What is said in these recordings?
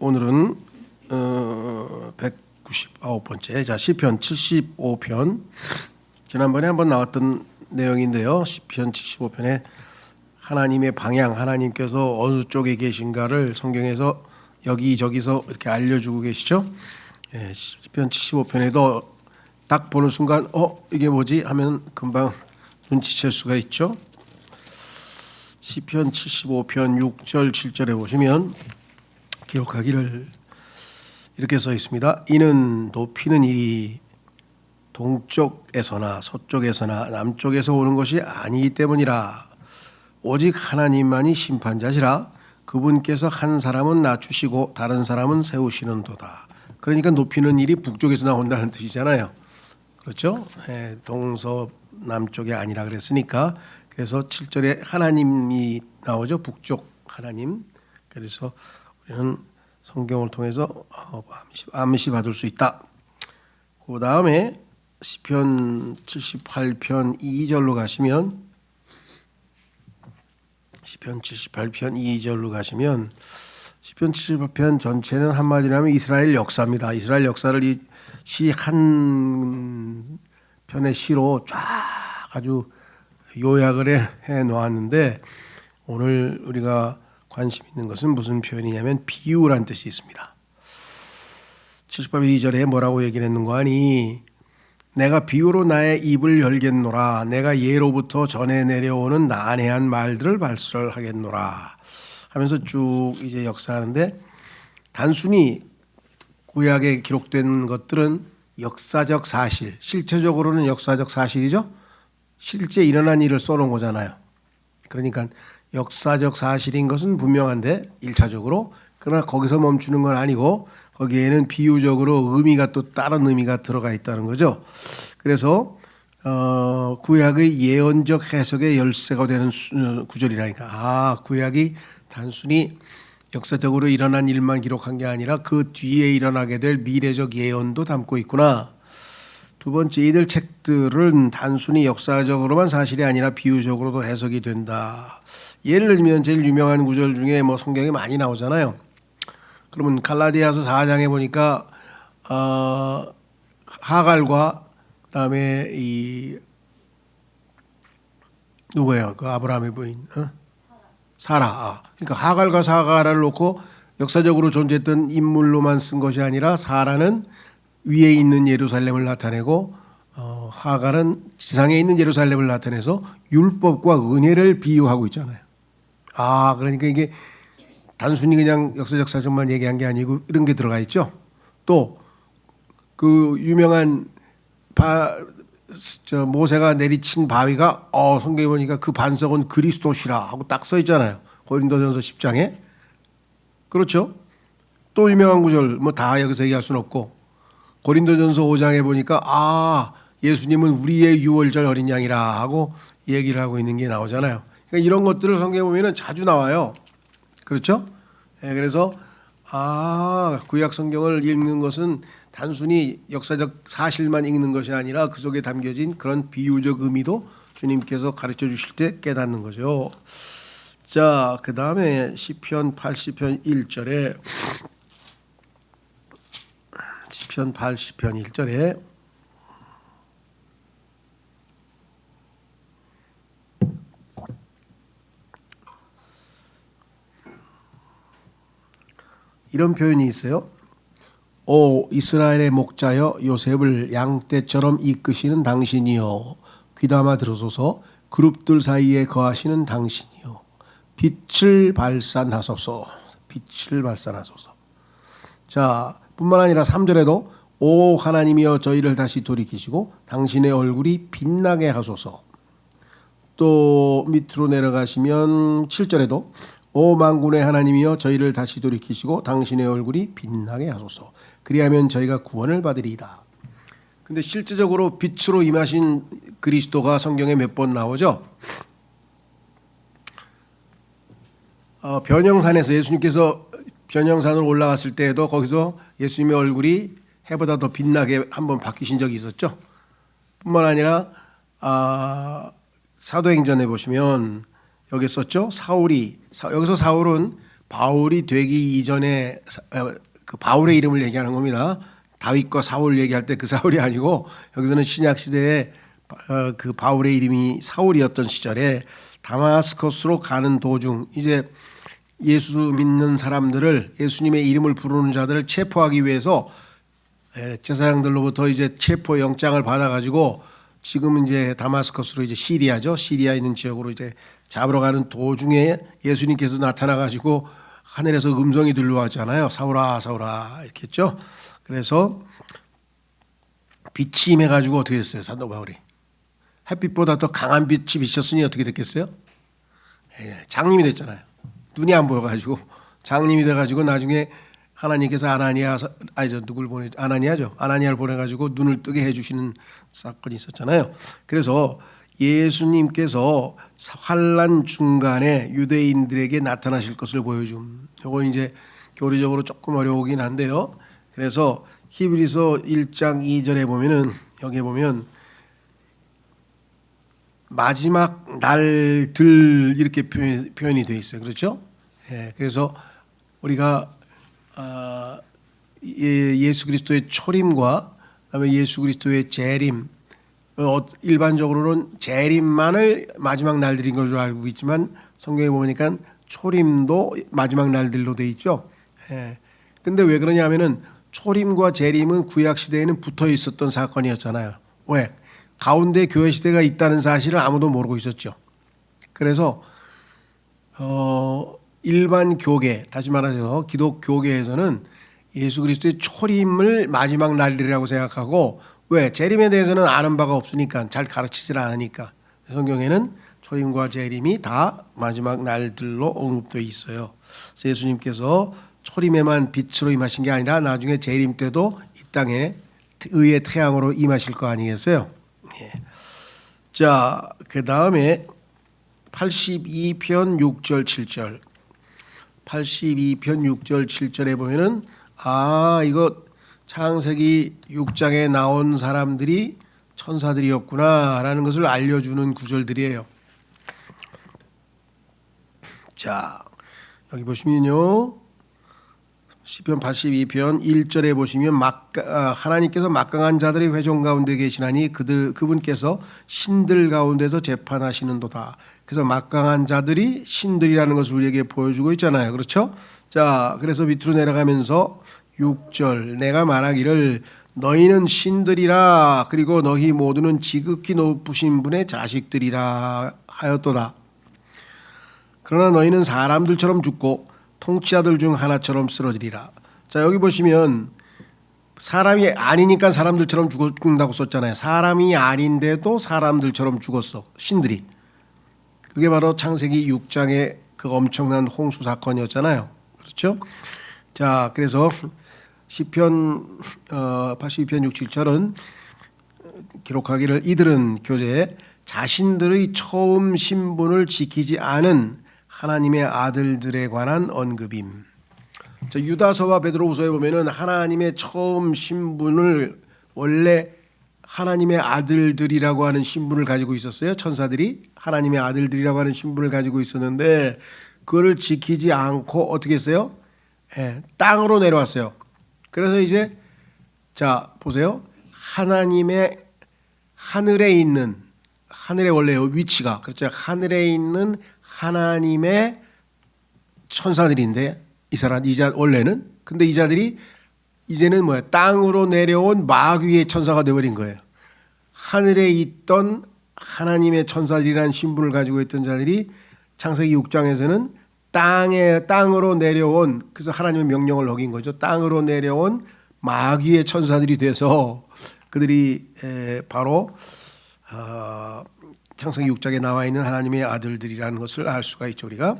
오늘은 199번째 자 시편 75편 지난번에 한번 나왔던 내용인데요. 시편 75편에 하나님의 방향, 하나님께서 어느 쪽에 계신가를 성경에서 여기저기서 이렇게 알려주고 계시죠. 시편 75편에도 딱 보는 순간 이게 뭐지 하면 금방 눈치챌 수가 있죠. 시편 75편 6절 7절에 보시면 기록하기를 이렇게 써 있습니다. 이는 높이는 일이 동쪽에서나 서쪽에서나 남쪽에서 오는 것이 아니기 때문이라. 오직 하나님만이 심판자시라. 그분께서 한 사람은 낮추시고 다른 사람은 세우시는도다. 그러니까 높이는 일이 북쪽에서 나온다는 뜻이잖아요. 그렇죠? 동서 남쪽이 아니라 그랬으니까. 그래서 7절에 하나님이 나오죠. 북쪽 하나님. 그래서 우리는 성경을 통해서 암시 받을 수 있다. 그 다음에 시편 78편 2절로 가시면 시편 78편 시편 78편 전체는 한마디로 하면 이스라엘 역사입니다. 이스라엘 역사를 이 시 한 편의 시로 쫙 아주 요약을 해 놓았는데 오늘 우리가 관심 있는 것은 무슨 표현이냐면 비유란 뜻이 있습니다. 78편 2절에 뭐라고 얘기를 했는가 하니 내가 비유로 나의 입을 열겠노라. 내가 예로부터 전해 내려오는 난해한 말들을 발설하겠노라 하면서 쭉 이제 역사하는데 단순히 구약에 기록된 것들은 역사적 사실, 실체적으로는 역사적 사실이죠. 실제 일어난 일을 써놓은 거잖아요. 그러니까 역사적 사실인 것은 분명한데 1차적으로 그러나 거기서 멈추는 건 아니고 거기에는 비유적으로 의미가 또 다른 의미가 들어가 있다는 거죠. 그래서 구약의 예언적 해석의 열쇠가 되는 구절이라니까. 구약이 단순히 역사적으로 일어난 일만 기록한 게 아니라 그 뒤에 일어나게 될 미래적 예언도 담고 있구나. 두 번째, 이들 책들은 단순히 역사적으로만 사실이 아니라 비유적으로도 해석이 된다. 예를 들면 제일 유명한 구절 중에 성경에 많이 나오잖아요. 그러면 갈라디아서 4장에 보니까 하갈과 그다음에 이 누구예요? 그 아브라함의 부인 사라. 그러니까 하갈과 사라를 놓고 역사적으로 존재했던 인물로만 쓴 것이 아니라 사라는 위에 있는 예루살렘을 나타내고 하갈은 지상에 있는 예루살렘을 나타내서 율법과 은혜를 비유하고 있잖아요. 그러니까 이게 단순히 그냥 역사적 사정만 얘기한 게 아니고 이런 게 들어가 있죠. 또 그 유명한 모세가 내리친 바위가 성경에 보니까 그 반석은 그리스도시라 하고 딱 써 있잖아요. 고린도전서 10장에. 그렇죠. 또 유명한 구절 다 여기서 얘기할 수는 없고 고린도전서 5장에 보니까 예수님은 우리의 유월절 어린 양이라 하고 얘기를 하고 있는 게 나오잖아요. 그러니까 이런 것들을 성경에 보면은 자주 나와요. 그렇죠? 그래서 구약 성경을 읽는 것은 단순히 역사적 사실만 읽는 것이 아니라 그 속에 담겨진 그런 비유적 의미도 주님께서 가르쳐 주실 때 깨닫는 거죠. 자, 그 다음에 시편 80편 1절에 시편 80편 1절에 이런 표현이 있어요. 오 이스라엘의 목자여 요셉을 양떼처럼 이끄시는 당신이여 귀담아 들으소서. 그룹들 사이에 거하시는 당신이여 빛을 발산하소서. 빛을 발산하소서. 자, 뿐만 아니라 3절에도 오 하나님이여 저희를 다시 돌이키시고 당신의 얼굴이 빛나게 하소서. 또 밑으로 내려가시면 7절에도 오 만군의 하나님이여 저희를 다시 돌이키시고 당신의 얼굴이 빛나게 하소서. 그리하면 저희가 구원을 받으리이다. 근데 실제적으로 빛으로 임하신 그리스도가 성경에 몇 번 나오죠. 변형산에서 예수님께서 변형산으로 올라갔을 때에도 거기서 예수님의 얼굴이 해보다 더 빛나게 한번 바뀌신 적이 있었죠. 뿐만 아니라 사도행전에 보시면 여기 썼죠. 여기서 사울은 바울이 되기 이전에 그 바울의 이름을 얘기하는 겁니다. 다윗과 사울 얘기할 때 그 사울이 아니고 여기서는 신약 시대에 그 바울의 이름이 사울이었던 시절에 다마스커스로 가는 도중 이제 예수 믿는 사람들을 예수님의 이름을 부르는 자들을 체포하기 위해서 제사장들로부터 이제 체포 영장을 받아가지고 지금 이제 다마스커스로 이제 시리아죠. 시리아 있는 지역으로 이제 잡으러 가는 도중에 예수님께서 나타나가지고 하늘에서 음성이 들려왔잖아요. 사울아, 사울아 이렇게 했죠. 그래서 빛이 임해가지고 어떻게 됐어요? 사도 바울이 햇빛보다 더 강한 빛이 비쳤으니 어떻게 됐겠어요? 장님이 됐잖아요. 눈이 안 보여가지고 장님이 돼가지고 나중에 하나님께서 아나니아를 보내가지고 눈을 뜨게 해주시는 사건이 있었잖아요. 그래서 예수님께서 환난 중간에 유대인들에게 나타나실 것을 보여줌. 이거 이제 교리적으로 조금 어려우긴 한데요. 그래서 히브리서 1장 2절에 보면은 여기에 보면 마지막 날들 이렇게 표현이 되어 있어요. 그렇죠? 그래서 우리가 예수 그리스도의 초림과 그다음에 예수 그리스도의 재림, 일반적으로는 재림만을 마지막 날들인 것으로 알고 있지만 성경에 보니까 초림도 마지막 날들로 돼 있죠. 근데 왜 그러냐면은 초림과 재림은 구약 시대에는 붙어 있었던 사건이었잖아요. 왜? 가운데 교회 시대가 있다는 사실을 아무도 모르고 있었죠. 그래서 일반 교계, 다시 말해서 기독교계에서는 예수 그리스도의 초림을 마지막 날이라고 생각하고, 왜? 재림에 대해서는 아는 바가 없으니까, 잘 가르치질 않으니까. 성경에는 초림과 재림이 다 마지막 날들로 언급되어 있어요. 그래서 예수님께서 초림에만 빛으로 임하신 게 아니라 나중에 재림 때도 이 땅에 의의 태양으로 임하실 거 아니겠어요? 자, 그 다음에 82편 6절 7절 82편 6절 7절에 보면은 이거 창세기 6장에 나온 사람들이 천사들이었구나라는 것을 알려주는 구절들이에요. 자, 여기 보시면요. 시편 82편 1절에 보시면 하나님께서 막강한 자들의 회종 가운데 계시나니 그분께서 신들 가운데서 재판하시는도다. 그래서 막강한 자들이 신들이라는 것을 우리에게 보여주고 있잖아요. 그렇죠? 자, 그래서 밑으로 내려가면서 6절 내가 말하기를 너희는 신들이라 그리고 너희 모두는 지극히 높으신 분의 자식들이라 하였도다. 그러나 너희는 사람들처럼 죽고 통치자들 중 하나처럼 쓰러지리라. 자, 여기 보시면 사람이 아니니까 사람들처럼 죽는다고 썼잖아요. 사람이 아닌데도 사람들처럼 죽었어. 신들이. 그게 바로 창세기 6장의 그 엄청난 홍수 사건이었잖아요. 그렇죠? 자, 그래서 시편 82편 6, 7절은 기록하기를 이들은 교재에 자신들의 처음 신분을 지키지 않은 하나님의 아들들에 관한 언급임. 자, 유다서와 베드로후서에 보면은 하나님의 처음 신분을 원래 하나님의 아들들이라고 하는 신분을 가지고 있었어요. 천사들이 하나님의 아들들이라고 하는 신분을 가지고 있었는데 그걸 지키지 않고 어떻게 했어요? 땅으로 내려왔어요. 그래서 이제 자 보세요. 하나님의 하늘에 원래 위치가 그렇죠. 하늘에 있는 하나님의 천사들인데 원래는 근데 이 자들이 이제는 땅으로 내려온 마귀의 천사가 되어버린 거예요. 하늘에 있던 하나님의 천사들이라는 신분을 가지고 있던 자들이 창세기 6장에서는 땅으로 내려온, 그래서 하나님의 명령을 어긴 거죠. 땅으로 내려온 마귀의 천사들이 돼서 그들이 바로 창세기 6장에 나와 있는 하나님의 아들들이라는 것을 알 수가 있죠. 우리가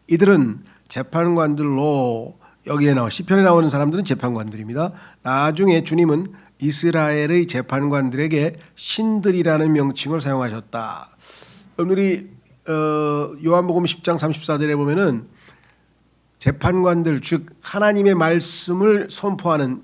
이들은 재판관들로 여기에 시편에 나오는 사람들은 재판관들입니다. 나중에 주님은 이스라엘의 재판관들에게 신들이라는 명칭을 사용하셨다. 여러분들이 요한복음 10장 34절에 보면은 재판관들 즉 하나님의 말씀을 선포하는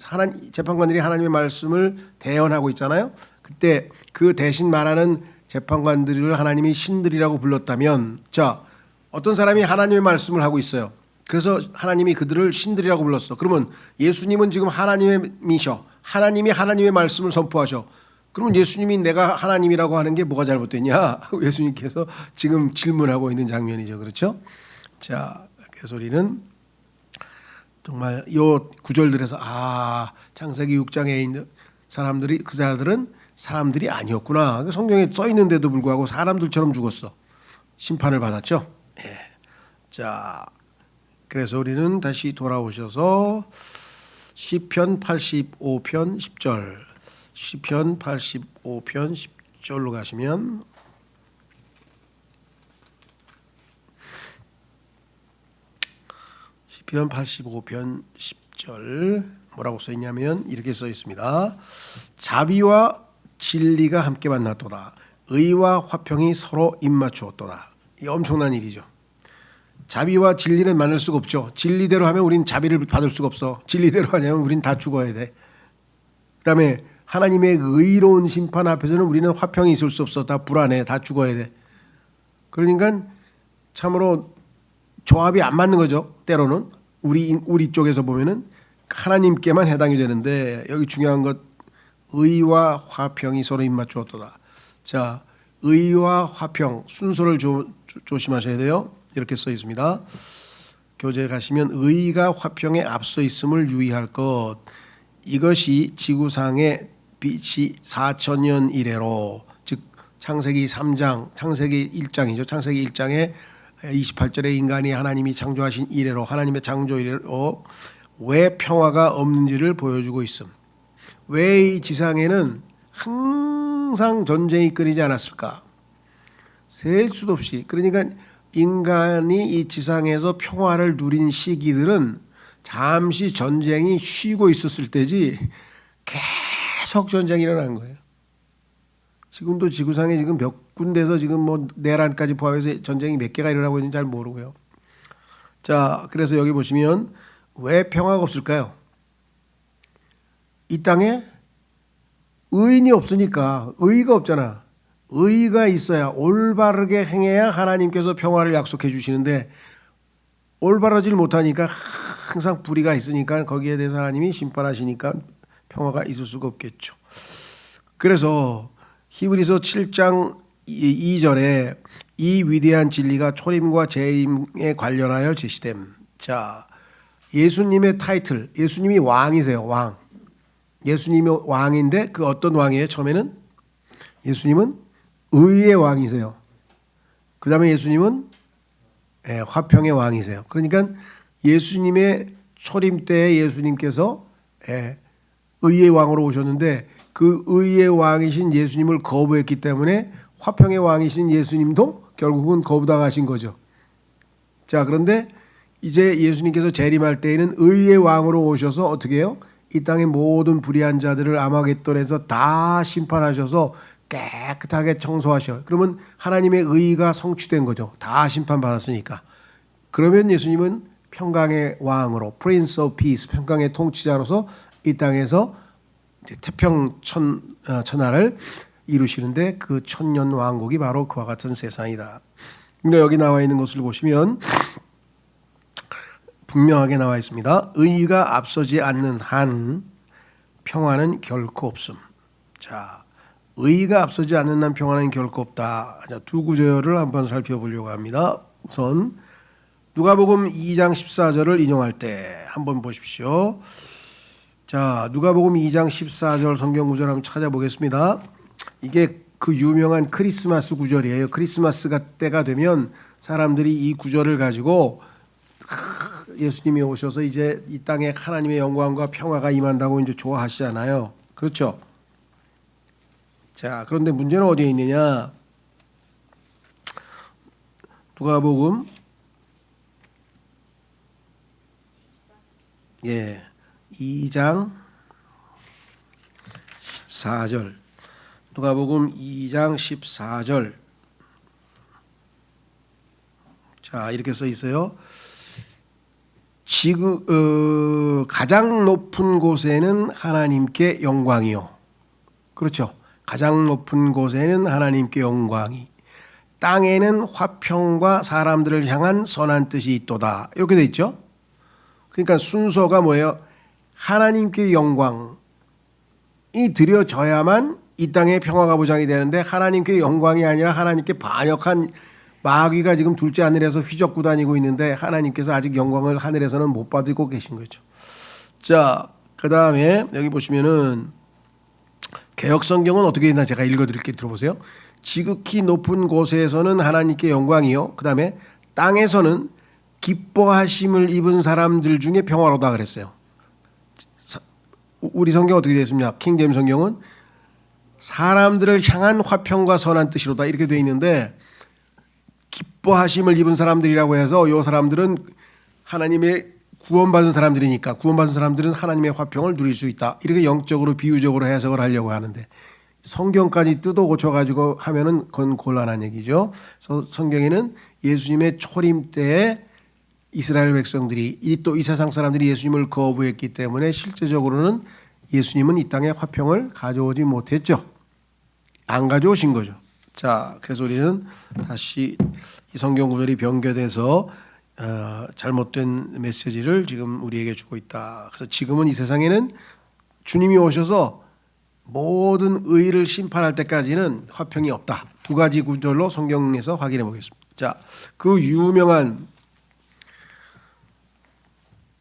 재판관들이 하나님의 말씀을 대언하고 있잖아요. 그때 그 대신 말하는 재판관들을 하나님이 신들이라고 불렀다면, 자 어떤 사람이 하나님의 말씀을 하고 있어요. 그래서 하나님이 그들을 신들이라고 불렀어. 그러면 예수님은 지금 하나님이셔. 하나님이 하나님의 말씀을 선포하셔. 그러면 예수님이 내가 하나님이라고 하는 게 뭐가 잘못됐냐? 예수님께서 지금 질문하고 있는 장면이죠. 그렇죠? 자, 개소리는 정말 이 구절들에서 창세기 6장에 있는 사람들이 그 자들은 사람들이 아니었구나. 성경에 써 있는데도 불구하고 사람들처럼 죽었어. 심판을 받았죠. 예. 자, 그래서 우리는 다시 돌아오셔서 시편 85편 10절, 시편 85편 10절로 가시면 시편 85편 10절 뭐라고 써 있냐면 이렇게 써 있습니다. 자비와 진리가 함께 만났도다. 의와 화평이 서로 입맞추었도다. 이 엄청난 일이죠. 자비와 진리는 만날 수가 없죠. 진리대로 하면 우린 자비를 받을 수가 없어. 진리대로 하냐면 우린 다 죽어야 돼. 그다음에 하나님의 의로운 심판 앞에서는 우리는 화평이 있을 수 없어. 다 불안해. 다 죽어야 돼. 그러니까 참으로 조합이 안 맞는 거죠. 때로는 우리 쪽에서 보면은 하나님께만 해당이 되는데 여기 중요한 것 의와 화평이 서로 입맞추었도다. 자, 의와 화평 순서를 조심하셔야 돼요. 이렇게 써 있습니다. 교재에 가시면 의가 화평에 앞서 있음을 유의할 것. 이것이 지구상의 빛이 4천년 이래로, 즉 창세기 3장, 창세기 1장이죠. 창세기 1장에 28절에 인간이 하나님이 창조하신 이래로, 하나님의 창조 이래로 왜 평화가 없는지를 보여주고 있음. 왜 이 지상에는 항상 전쟁이 끊이지 않았을까? 셀 수도 없이. 그러니까 인간이 이 지상에서 평화를 누린 시기들은 잠시 전쟁이 쉬고 있었을 때지 계속 전쟁이 일어난 거예요. 지금도 지구상에 지금 몇 군데서 지금 뭐 내란까지 포함해서 전쟁이 몇 개가 일어나고 있는지 잘 모르고요. 자, 그래서 여기 보시면 왜 평화가 없을까요? 이 땅에 의인이 없으니까. 의가 없잖아. 의가 있어야, 올바르게 행해야 하나님께서 평화를 약속해 주시는데 올바르질 못하니까 항상 불의가 있으니까 거기에 대해서 하나님이 심판하시니까 평화가 있을 수가 없겠죠. 그래서 히브리서 7장 2절에 이 위대한 진리가 초림과 재림에 관련하여 제시됨. 자, 예수님의 타이틀, 예수님이 왕이세요. 왕. 예수님이 왕인데 그 어떤 왕이에요? 처음에는 예수님은 의의 왕이세요. 그 다음에 예수님은 화평의 왕이세요. 그러니까 예수님의 초림 때에 예수님께서 의의 왕으로 오셨는데 그 의의 왕이신 예수님을 거부했기 때문에 화평의 왕이신 예수님도 결국은 거부당하신 거죠. 자, 그런데 이제 예수님께서 재림할 때에는 의의 왕으로 오셔서 어떻게 해요? 이 땅의 모든 불의한 자들을 아마겟돈에서 다 심판하셔서 깨끗하게 청소하셔. 그러면 하나님의 의가 성취된 거죠. 다 심판받았으니까. 그러면 예수님은 평강의 왕으로, Prince of Peace, 평강의 통치자로서 이 땅에서 이제 태평 천하를 이루시는데 그 천년 왕국이 바로 그와 같은 세상이다. 그러니까 여기 나와 있는 것을 보시면 분명하게 나와 있습니다. 의가 앞서지 않는 한 평화는 결코 없음. 자, 의가 앞서지 않는 한 평화는 결코 없다. 자, 두 구절을 한번 살펴보려고 합니다. 우선 누가복음 2장 14절을 인용할 때 한번 보십시오. 자, 누가복음 2장 14절 성경 구절 한번 찾아보겠습니다. 이게 그 유명한 크리스마스 구절이에요. 크리스마스가 때가 되면 사람들이 이 구절을 가지고 예수님이 오셔서 이제 이 땅에 하나님의 영광과 평화가 임한다고 이제 좋아하시잖아요. 그렇죠? 자, 그런데 문제는 어디에 있느냐? 누가복음 2장 14절. 누가복음 2장 14절. 자, 이렇게 써 있어요. 가장 높은 곳에는 하나님께 영광이요. 그렇죠. 가장 높은 곳에는 하나님께 영광이. 땅에는 화평과 사람들을 향한 선한 뜻이 있도다. 이렇게 돼 있죠. 그러니까 순서가 뭐예요? 하나님께 영광이 드려져야만 이 땅에 평화가 보장이 되는데 하나님께 영광이 아니라 하나님께 반역한 마귀가 지금 둘째 하늘에서 휘젓고 다니고 있는데 하나님께서 아직 영광을 하늘에서는 못 받고 계신 거죠. 자, 그 다음에 여기 보시면은 개역 성경은 어떻게 있나 제가 읽어드릴게 들어보세요. 지극히 높은 곳에서는 하나님께 영광이요. 그 다음에 땅에서는 기뻐하심을 입은 사람들 중에 평화로다 그랬어요. 우리 성경 어떻게 되어 있습니까? 킹제임스 성경은 사람들을 향한 화평과 선한 뜻이로다 이렇게 되어 있는데 기뻐하심을 입은 사람들이라고 해서 이 사람들은 하나님의 구원받은 사람들이니까 구원받은 사람들은 하나님의 화평을 누릴 수 있다. 이렇게 영적으로 비유적으로 해석을 하려고 하는데 성경까지 뜯어 고쳐가지고 하면은 그건 곤란한 얘기죠. 그래서 성경에는 예수님의 초림 때에 이스라엘 백성들이 또 이 세상 사람들이 예수님을 거부했기 때문에 실제적으로는 예수님은 이 땅에 화평을 가져오지 못했죠. 안 가져오신 거죠. 자, 그래서 우리는 다시 이 성경 구절이 변경돼서 잘못된 메시지를 지금 우리에게 주고 있다. 그래서 지금은 이 세상에는 주님이 오셔서 모든 의를 심판할 때까지는 화평이 없다. 두 가지 구절로 성경에서 확인해 보겠습니다. 자, 그 유명한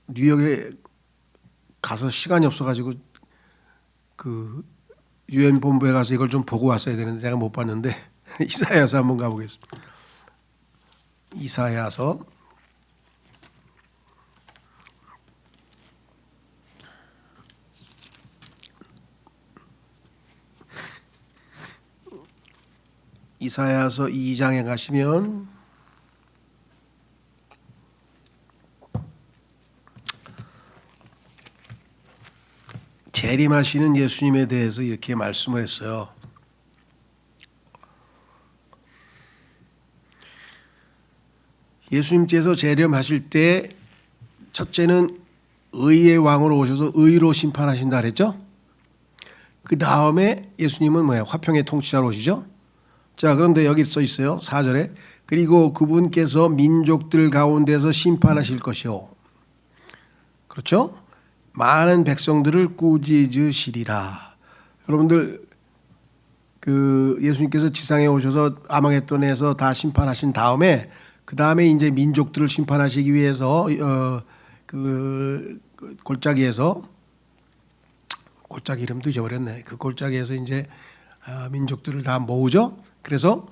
뉴욕에 가서 시간이 없어가지고 그 유엔 본부에 가서 이걸 좀 보고 왔어야 되는데 제가 못 봤는데 이사야서 한번 가보겠습니다. 이사야서 2장에 가시면 재림하시는 예수님에 대해서 이렇게 말씀을 했어요. 예수님께서 재림하실 때 첫째는 의의 왕으로 오셔서 의로 심판하신다 그랬죠. 그 다음에 예수님은 뭐예요? 화평의 통치자로 오시죠. 자, 그런데 여기 써 있어요. 4절에 그리고 그분께서 민족들 가운데서 심판하실 것이요. 그렇죠? 많은 백성들을 꾸짖으시리라. 여러분들 그 예수님께서 지상에 오셔서 아마겟돈에서 다 심판하신 다음에 그 다음에 이제 민족들을 심판하시기 위해서 그 골짜기에서 골짜기 이름도 잊어버렸네. 그 골짜기에서 이제 민족들을 다 모으죠. 그래서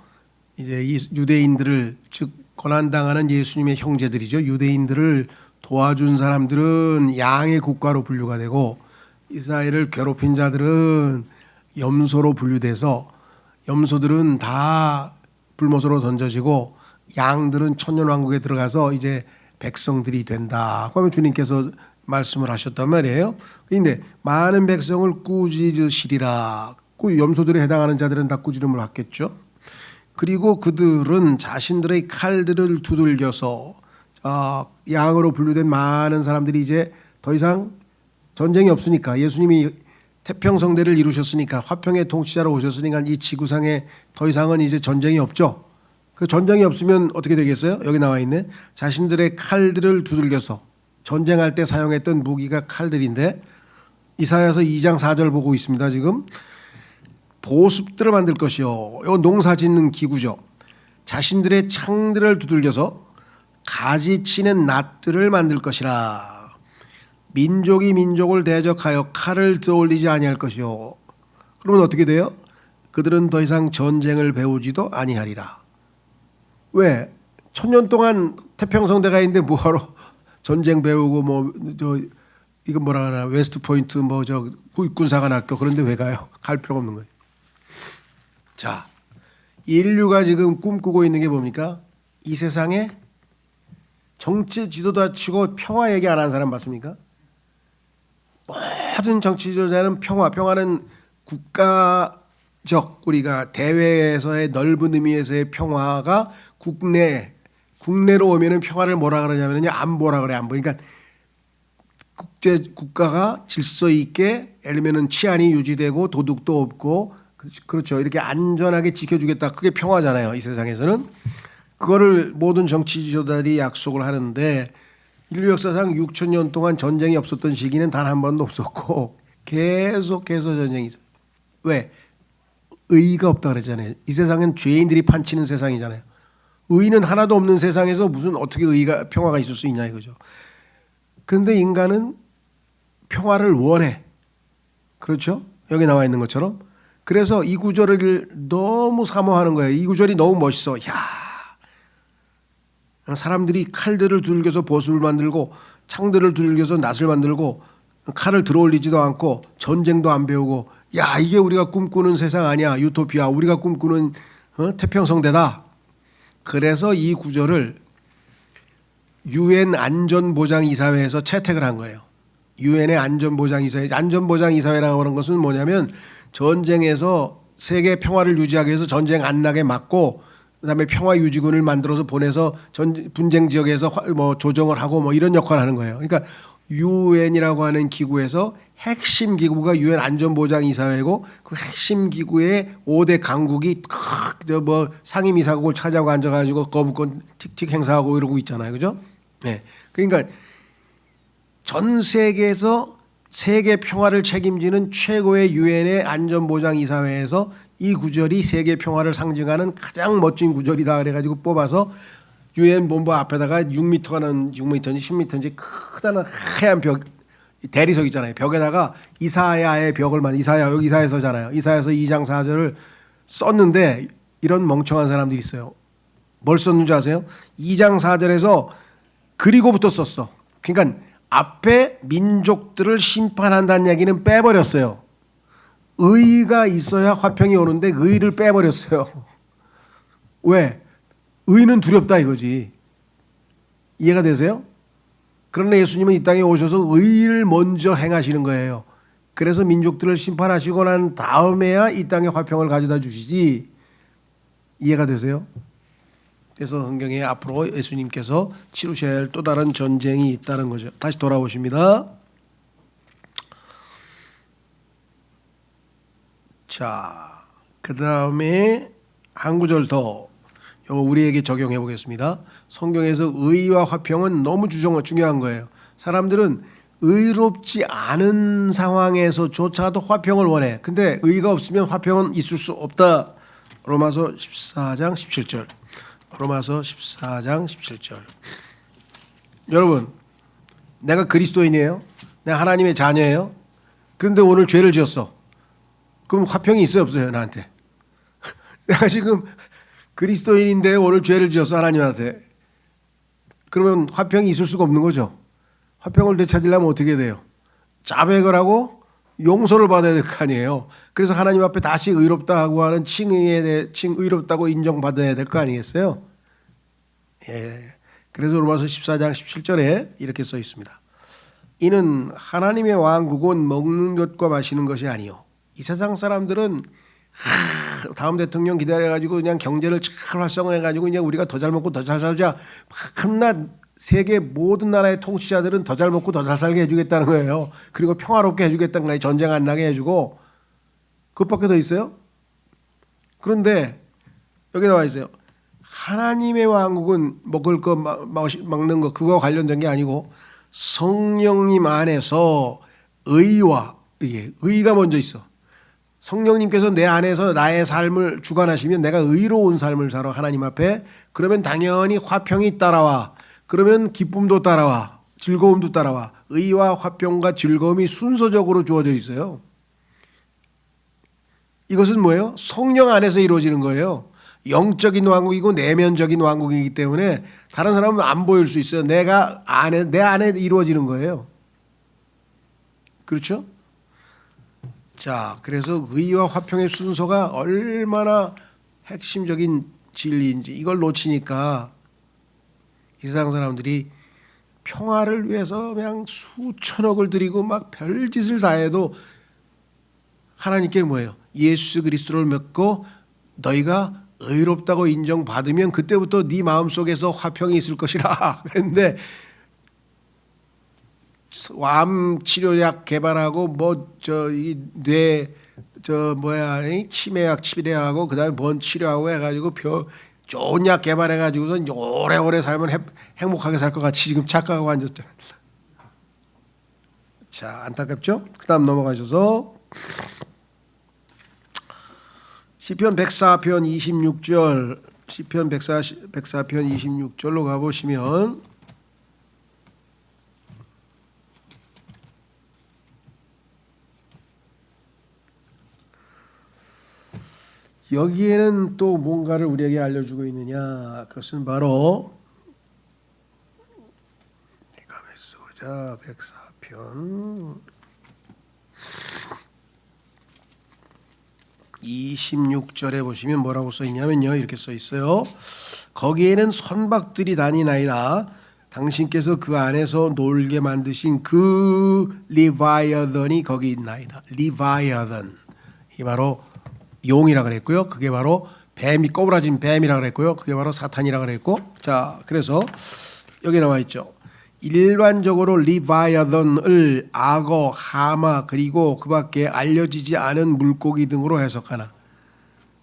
이제 이 유대인들을 즉 고난당하는 예수님의 형제들이죠. 유대인들을 도와준 사람들은 양의 국가로 분류가 되고 이스라엘을 괴롭힌 자들은 염소로 분류돼서 염소들은 다 불못으로 던져지고 양들은 천년왕국에 들어가서 이제 백성들이 된다. 그러면 주님께서 말씀을 하셨단 말이에요. 그런데 많은 백성을 꾸짖으시리라. 그 염소들에 해당하는 자들은 다 꾸지름을 받겠죠. 그리고 그들은 자신들의 칼들을 두들겨서 양으로 분류된 많은 사람들이 이제 더 이상 전쟁이 없으니까 예수님이 태평성대를 이루셨으니까 화평의 통치자로 오셨으니까 이 지구상에 더 이상은 이제 전쟁이 없죠. 그 전쟁이 없으면 어떻게 되겠어요? 여기 나와 있네. 자신들의 칼들을 두들겨서 전쟁할 때 사용했던 무기가 칼들인데 이사야서 2장 4절 보고 있습니다. 지금 보습들을 만들 것이요. 이거 농사 짓는 기구죠. 자신들의 창들을 두들겨서 가지 치는 낫들을 만들 것이라. 민족이 민족을 대적하여 칼을 들어올리지 아니할 것이요. 그러면 어떻게 돼요? 그들은 더 이상 전쟁을 배우지도 아니하리라. 왜? 1000년 동안 태평성대가 있는데 뭐하러 전쟁 배우고 뭐 저 이건 뭐라 하나 웨스트 포인트 뭐 저 군사관학교 그런데 왜 가요? 갈 필요가 없는 거예요. 자, 인류가 지금 꿈꾸고 있는 게 뭡니까? 이 세상에 정치 지도자 치고 평화 얘기 안 하는 사람 봤습니까? 모든 정치 지도자는 평화는 국가적 우리가 대외에서의 넓은 의미에서의 평화가 국내로 오면은 평화를 뭐라 그러냐면요 안보라 그래. 안보. 그러니까 국가가 질서 있게 예를 들면은 치안이 유지되고 도둑도 없고 그렇죠. 이렇게 안전하게 지켜주겠다. 그게 평화잖아요. 이 세상에서는. 그거를 모든 정치 지도자들이 약속을 하는데 인류 역사상 6천 년 동안 전쟁이 없었던 시기는 단 한 번도 없었고 계속해서 전쟁이 있어요. 왜? 의의가 없다 그랬잖아요. 이 세상은 죄인들이 판치는 세상이잖아요. 의의는 하나도 없는 세상에서 무슨 어떻게 의의가 평화가 있을 수 있냐 이거죠. 그런데 인간은 평화를 원해. 그렇죠? 여기 나와 있는 것처럼. 그래서 이 구절을 너무 사모하는 거예요. 이 구절이 너무 멋있어. 야, 사람들이 칼들을 두들겨서 보습을 만들고 창들을 두들겨서 낫을 만들고 칼을 들어올리지도 않고 전쟁도 안 배우고 야, 이게 우리가 꿈꾸는 세상 아니야. 유토피아. 우리가 꿈꾸는 태평성대다. 그래서 이 구절을 유엔 안전보장이사회에서 채택을 한 거예요. 유엔의 안전보장이사회. 안전보장이사회라고 하는 것은 뭐냐면 전쟁에서 세계 평화를 유지하기 위해서 전쟁 안 나게 막고 그다음에 평화유지군을 만들어서 보내서 분쟁 지역에서 조정을 하고 뭐 이런 역할을 하는 거예요. 그러니까 유엔이라고 하는 기구에서 핵심 기구가 유엔 안전보장이사회고 그 핵심 기구의 5대 강국이 뭐 상임이사국을 차지하고 앉아가지고 거부권 틱틱 행사하고 이러고 있잖아요, 그죠? 네, 그러니까 전 세계에서 세계 평화를 책임지는 최고의 유엔의 안전보장이사회에서 이 구절이 세계 평화를 상징하는 가장 멋진 구절이다 그래가지고 뽑아서 유엔 본부 앞에다가 6m가 는 6m인지 10m인지 크다는 하얀 벽 대리석 있잖아요. 벽에다가 이사야의 벽을 이사야 여기 이사야서잖아요. 이사야서 2장 4절을 썼는데 이런 멍청한 사람들이 있어요. 뭘 썼는지 아세요? 2장 4절에서 그리고부터 썼어. 그러니까 앞에 민족들을 심판한다는 얘기는 빼버렸어요. 의의가 있어야 화평이 오는데 의의를 빼버렸어요. 왜? 의의는 두렵다 이거지. 이해가 되세요? 그러나 예수님은 이 땅에 오셔서 의의를 먼저 행하시는 거예요. 그래서 민족들을 심판하시고 난 다음에야 이 땅에 화평을 가져다 주시지. 이해가 되세요? 그래서 성경에 앞으로 예수님께서 치루셔야 할 또 다른 전쟁이 있다는 거죠. 다시 돌아오십니다. 자, 그 다음에 한 구절 더 우리에게 적용해 보겠습니다. 성경에서 의와 화평은 너무 중요한 거예요. 사람들은 의롭지 않은 상황에서조차도 화평을 원해. 근데 의가 없으면 화평은 있을 수 없다. 로마서 14장 17절. 로마서 14장 17절. 여러분, 내가 그리스도인이에요. 내가 하나님의 자녀예요. 그런데 오늘 죄를 지었어. 그럼 화평이 있어요, 없어요, 나한테? 내가 지금 그리스도인인데 오늘 죄를 지었어, 하나님한테. 그러면 화평이 있을 수가 없는 거죠. 화평을 되찾으려면 어떻게 돼요? 자백을 하고 용서를 받아야 될 거 아니에요. 그래서 하나님 앞에 다시 의롭다고 하는 의롭다고 인정받아야 될 거 아니겠어요? 예. 그래서 로마서 14장 17절에 이렇게 써 있습니다. 이는 하나님의 왕국은 먹는 것과 마시는 것이 아니요. 이 세상 사람들은 다음 대통령 기다려가지고 그냥 경제를 잘 활성화해가지고 그냥 우리가 더 잘 먹고 더 잘 살자. 한낱 세계 모든 나라의 통치자들은 더 잘 먹고 더 잘 살게 해주겠다는 거예요. 그리고 평화롭게 해주겠다는 거예요. 전쟁 안 나게 해주고. 그것밖에 더 있어요? 그런데 여기 나와 있어요. 하나님의 왕국은 먹을 거 먹는 거 그거와 관련된 게 아니고 성령님 안에서 의가 먼저 있어. 성령님께서 내 안에서 나의 삶을 주관하시면 내가 의로운 삶을 살아 하나님 앞에. 그러면 당연히 화평이 따라와. 그러면 기쁨도 따라와. 즐거움도 따라와. 의와 화평과 즐거움이 순서적으로 주어져 있어요. 이것은 뭐예요? 성령 안에서 이루어지는 거예요. 영적인 왕국이고 내면적인 왕국이기 때문에 다른 사람은 안 보일 수 있어요. 내 안에 이루어지는 거예요. 그렇죠? 자, 그래서 의와 화평의 순서가 얼마나 핵심적인 진리인지 이걸 놓치니까 이 세상 사람들이 평화를 위해서 그냥 수천억을 들이고 막 별짓을 다 해도 하나님께 뭐예요? 예수 그리스도를 믿고 너희가 의롭다고 인정받으면 그때부터 네 마음속에서 화평이 있을 것이라. 그런데 암 치료약 개발하고 뇌 이 치매약 치료하고 그다음에 뭔 치료하고 해가지고 좋은 약 개발해가지고서 오래오래 살면 행복하게 살 것 같이 지금 착각하고 앉았잖아요. 자, 안타깝죠? 그다음 넘어가셔서 시편 104편 26절, 시편 104편 26절로 가보시면 여기에는 또 뭔가를 우리에게 알려주고 있느냐? 그것은 바로 가만있어 보자. 104편 26절에 보시면 뭐라고 써 있냐면요, 이렇게 써 있어요. 거기에는 선박들이 다니나이다. 당신께서 그 안에서 놀게 만드신 그 리바이어던이 거기 있나이다. 리바이어던, 이 바로 용이라 그랬고요. 그게 바로 뱀이 꼬부라진 뱀이라 그랬고요. 그게 바로 사탄이라 그랬고, 자, 그래서 여기 나와 있죠. 일반적으로 리바이어던을 악어, 하마 그리고 그밖에 알려지지 않은 물고기 등으로 해석하나.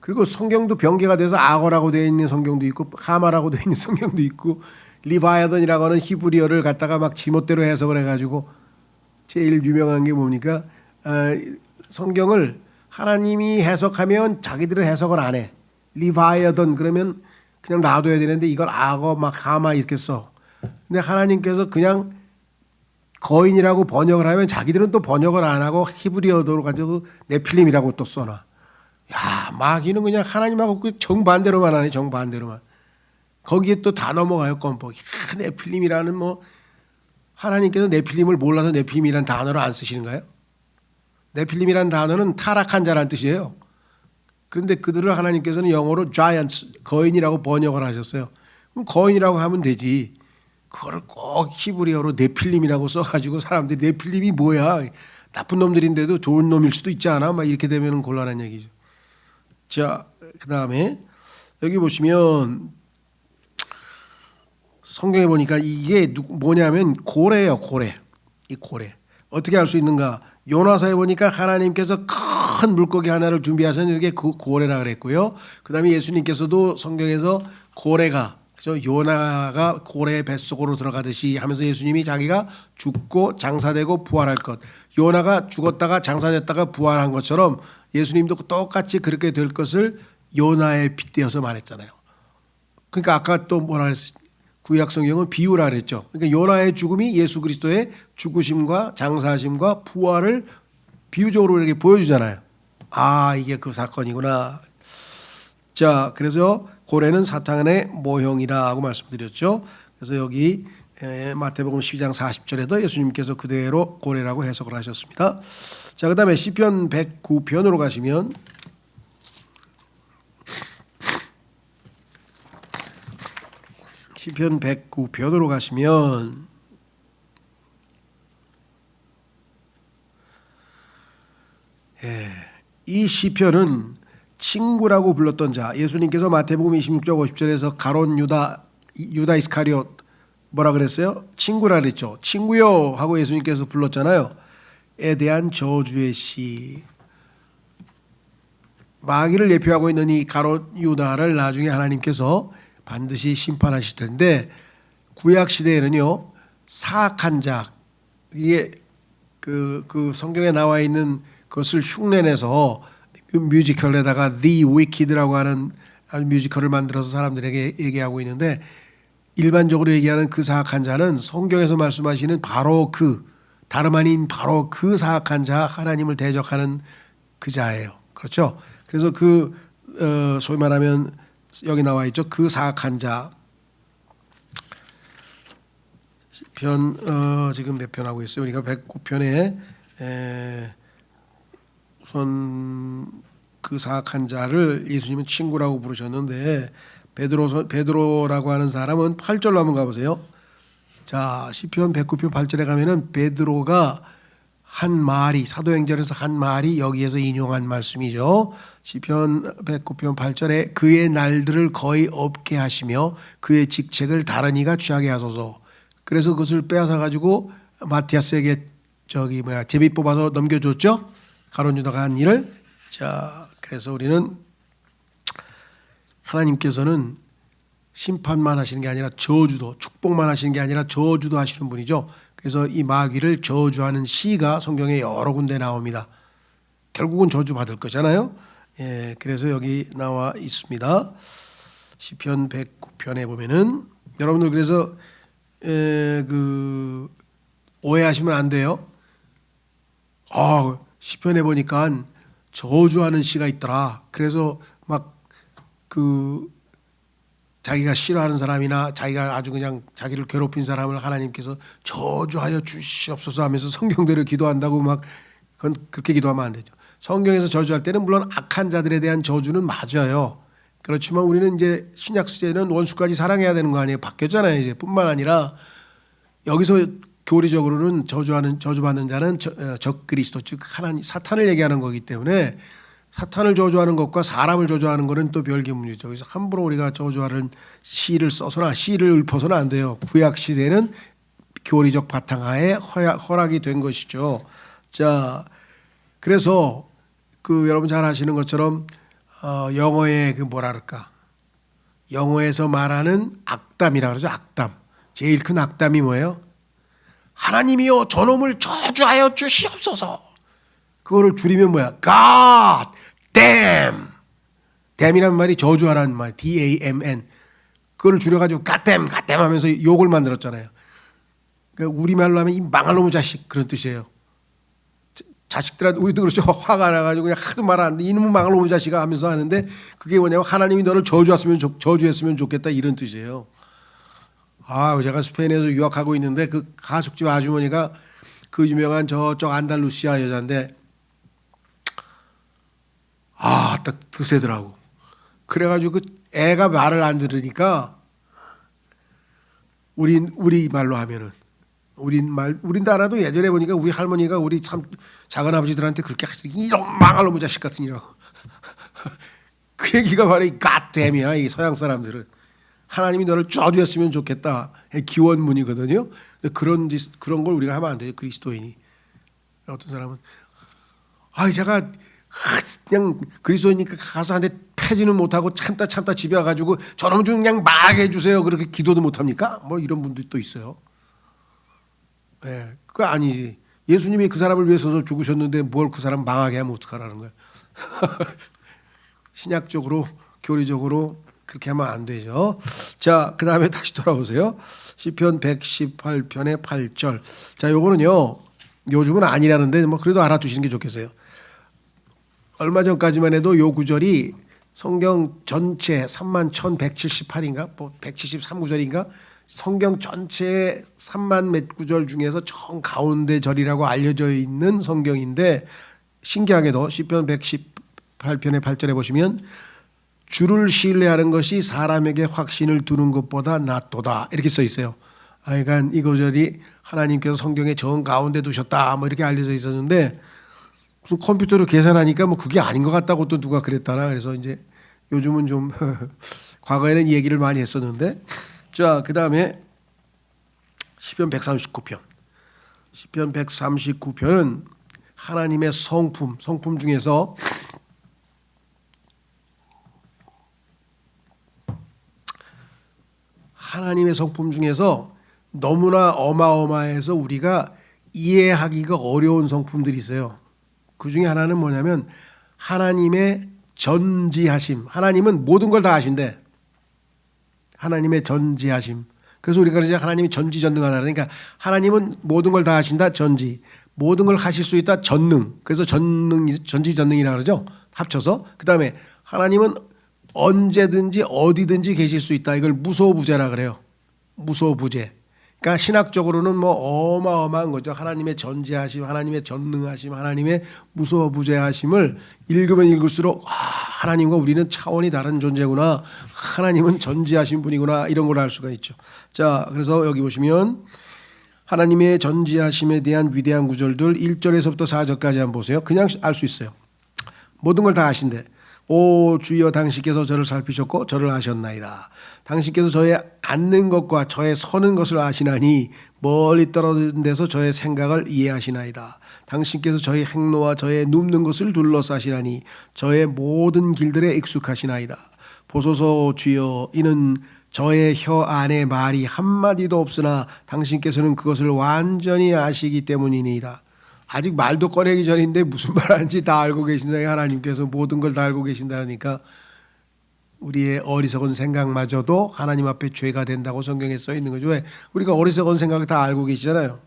그리고 성경도 변개가 돼서 악어라고 되어 있는 성경도 있고 하마라고 되어 있는 성경도 있고, 리바이어던이라고 하는 히브리어를 갖다가 막 지멋대로 해석을 해가지고 제일 유명한 게 뭡니까? 성경을 하나님이 해석하면 자기들은 해석을 안 해. 리바이어던 그러면 그냥 놔둬야 되는데 이걸 악어 막 하마 이렇게 써. 근데 하나님께서 그냥 거인이라고 번역을 하면 자기들은 또 번역을 안 하고 히브리어로 가지고 네필림이라고 또 써놔. 야, 마귀는 그냥 하나님하고 정반대로만 하네. 정반대로만. 거기에 또 다 넘어가요. 껌뻑. 네필림이라는 뭐 하나님께서 네필림을 몰라서 네필림이라는 단어를 안 쓰시는가요? 네필림이라는 단어는 타락한 자라는 뜻이에요. 그런데 그들을 하나님께서는 영어로 giants, 거인이라고 번역을 하셨어요. 그럼 거인이라고 하면 되지. 그걸 꼭 히브리어로 네필림이라고 써가지고 사람들이 네필림이 뭐야? 나쁜 놈들인데도 좋은 놈일 수도 있지 않아? 막 이렇게 되면 곤란한 얘기죠. 자, 그 다음에 여기 보시면 성경에 보니까 이게 뭐냐면 고래예요. 고래. 이 고래. 어떻게 알 수 있는가? 요나서에 보니까 하나님께서 큰 물고기 하나를 준비하셔서 이게 고래라 그랬고요. 그 다음에 예수님께서도 성경에서 고래가, 그래서 요나가 고래의 뱃속으로 들어가듯이 하면서 예수님이 자기가 죽고 장사되고 부활할 것, 요나가 죽었다가 장사됐다가 부활한 것처럼 예수님도 똑같이 그렇게 될 것을 요나에 빗대어서 말했잖아요. 그러니까 아까 또 뭐라 그랬어요? 구약 성경은 비유라 그랬죠. 그러니까 요나의 죽음이 예수 그리스도의 죽으심과 장사하심과 부활을 비유적으로 이렇게 보여주잖아요. 아, 이게 그 사건이구나. 자, 그래서 고래는 사탄의 모형이라고 말씀드렸죠. 그래서 여기 마태복음 12장 40절에도 예수님께서 그대로 고래라고 해석을 하셨습니다. 자, 그 다음에 시편 109편으로 가시면 시편 109편으로 가시면 이 시편은 친구라고 불렀던 자, 예수님께서 마태복음 26장 50절에서 가론 유다 이스카리옷 뭐라 그랬어요? 친구라 그랬죠. 친구요 하고 예수님께서 불렀잖아요. 에 대한 저주의 시. 마귀를 예표하고 있는 이 가론 유다를 나중에 하나님께서 반드시 심판하실 텐데, 구약 시대에는요 사악한 자, 이게 그 성경에 나와 있는 것을 흉내내서 뮤지컬에다가 The Wicked라고 하는 뮤지컬을 만들어서 사람들에게 얘기하고 있는데, 일반적으로 얘기하는 그 사악한 자는 성경에서 말씀하시는 바로 다름 아닌 바로 그 사악한 자, 하나님을 대적하는 그 자예요. 그렇죠? 그래서 소위 말하면 여기 나와 있죠. 그 사악한 자. 지금 몇 편 하고 있어요? 우리가 109편에 우선 그 사악한 자를 예수님은 친구라고 부르셨는데, 베드로라고 하는 사람은 8절로 한번 가보세요. 자, 시편 109편 8절에 가면은 베드로가 한 말이, 사도행전에서 한 말이 여기에서 인용한 말씀이죠. 시편 109편 8절에 그의 날들을 거의 없게 하시며 그의 직책을 다른 이가 취하게 하소서. 그래서 그것을 빼앗아 가지고 마티아스에게 제비 뽑아서 넘겨줬죠. 가론 유다가 한 일을. 자, 그래서 우리는 하나님께서는 심판만 하시는 게 아니라 저주도, 축복만 하시는 게 아니라 저주도 하시는 분이죠. 그래서 이 마귀를 저주하는 시가 성경에 여러 군데 나옵니다. 결국은 저주 받을 거잖아요. 예, 그래서 여기 나와 있습니다. 시편 109편에 보면은 여러분들 그래서 오해하시면 안 돼요. 시편에 보니까 저주하는 시가 있더라. 그래서 막 자기가 싫어하는 사람이나 자기가 아주 그냥 자기를 괴롭힌 사람을 하나님께서 저주하여 주시옵소서 하면서 성경대로 기도한다고 막 그건 그렇게 기도하면 안 되죠. 성경에서 저주할 때는 물론 악한 자들에 대한 저주는 맞아요. 그렇지만 우리는 이제 신약 시대는 원수까지 사랑해야 되는 거 아니에요. 바뀌었잖아요. 이제 뿐만 아니라 여기서 교리적으로는 저주받는 자는 적그리스도 즉 하나님 사탄을 얘기하는 거기 때문에 사탄을 저주하는 것과 사람을 저주하는 것은 또 별개 문제죠. 그래서 함부로 우리가 저주하는 시를 써서나 시를 읊어서는 안 돼요. 구약 시대는 교리적 바탕하에 허락이 된 것이죠. 자, 그래서 여러분 잘 아시는 것처럼 영어의 영어에서 말하는 악담이라 그러죠. 악담. 제일 큰 악담이 뭐예요? 하나님이여 저놈을 저주하여 주시옵소서. 그거를 줄이면 뭐야? God damn. damn이라는 말이 저주하라는 말. D-A-M-N. 그걸 줄여가지고 God damn 하면서 욕을 만들었잖아요. 그러니까 우리말로 하면 이 망할 놈의 자식 그런 뜻이에요. 자식들한테 우리도 그렇죠. 화가 나가지고 그냥 하도 말 안 돼. 이놈은 망할 놈의 자식아 하면서 하는데 그게 뭐냐면 하나님이 너를 저주했으면 좋겠다 이런 뜻이에요. 제가 스페인에서 유학하고 있는데 그 가숙집 아주머니가 그 유명한 저쪽 안달루시아 여자인데 딱 드세더라고. 그래가지고 그 애가 말을 안 들으니까 우리 말로 하면은 우린 알아도 예전에 보니까 우리 할머니가 우리 참 작은 아버지들한테 그렇게 하시더니 이런 망할 놈의 자식 같으니라고. 그 얘기가 바로 이 갓댐이야. 이 서양 사람들은 하나님이 너를 저주했으면 좋겠다. 기원문이거든요. 그런 걸 우리가 하면 안 돼요. 그리스도인이. 어떤 사람은 제가 그냥 그리스도인이니까 가서 한테 패지는 못하고 참다 집에 와가지고 저놈 좀 그냥 막 해주세요. 그렇게 기도도 못합니까? 뭐 이런 분들이 또 있어요. 네, 그거 아니지. 예수님이 그 사람을 위해서 죽으셨는데 뭘 그 사람 망하게 하면 어떡하라는 거야. 신약적으로 교리적으로 그렇게 하면 안 되죠. 자, 그 다음에 다시 돌아오세요. 시편 118편의 8절. 자, 요거는요 요즘은 아니라는데 뭐 그래도 알아두시는 게 좋겠어요. 얼마 전까지만 해도 요 구절이 성경 전체 31,178인가 뭐 173구절인가 성경 전체 3만 몇 구절 중에서 정 가운데 절이라고 알려져 있는 성경인데 신기하게도 시편 118편의 8절에 보시면 주를 신뢰하는 것이 사람에게 확신을 두는 것보다 낫도다 이렇게 써 있어요. 그러니까 이 구절이 하나님께서 성경의 정 가운데 두셨다 뭐 이렇게 알려져 있었는데 무슨 컴퓨터로 계산하니까 뭐 그게 아닌 것 같다고 또 누가 그랬다나. 그래서 이제 요즘은 좀 과거에는 이 얘기를 많이 했었는데 자, 그 다음에 시편 139편. 시편 139편은 하나님의 성품 중에서 하나님의 성품 중에서 너무나 어마어마해서 우리가 이해하기가 어려운 성품들이 있어요. 그 중에 하나는 뭐냐면 하나님의 전지하심. 하나님은 모든 걸 다 아신대. 하나님의 전지하심. 그래서 우리가 이제 하나님이 전지전능하다. 그러니까 하나님은 모든 걸 다 하신다. 전지. 모든 걸 하실 수 있다. 전능. 그래서 전지전능이라 그러죠. 합쳐서. 그 다음에 하나님은 언제든지 어디든지 계실 수 있다. 이걸 무소부재라 그래요. 무소부재. 그러니까 신학적으로는 뭐 어마어마한 거죠. 하나님의 전지하심, 하나님의 전능하심, 하나님의 무소부재하심을 읽으면 읽을수록 하나님과 우리는 차원이 다른 존재구나. 하나님은 전지하신 분이구나. 이런 걸 알 수가 있죠. 자, 그래서 여기 보시면 하나님의 전지하심에 대한 위대한 구절들 1절에서부터 4절까지 한번 보세요. 그냥 알 수 있어요. 모든 걸 다 아신대. 오 주여 당신께서 저를 살피셨고 저를 아셨나이다. 당신께서 저의 앉는 것과 저의 서는 것을 아시나니 멀리 떨어진 데서 저의 생각을 이해하시나이다. 당신께서 저의 행로와 저의 눕는 것을 둘러싸시나니 저의 모든 길들에 익숙하시나이다. 보소서 주여 이는 저의 혀 안에 말이 한마디도 없으나 당신께서는 그것을 완전히 아시기 때문이니이다. 아직 말도 꺼내기 전인데 무슨 말하는지 다 알고 계신다. 하나님께서 모든 걸 다 알고 계신다니까 우리의 어리석은 생각마저도 하나님 앞에 죄가 된다고 성경에 써 있는 거죠. 왜? 우리가 어리석은 생각을 다 알고 계시잖아요.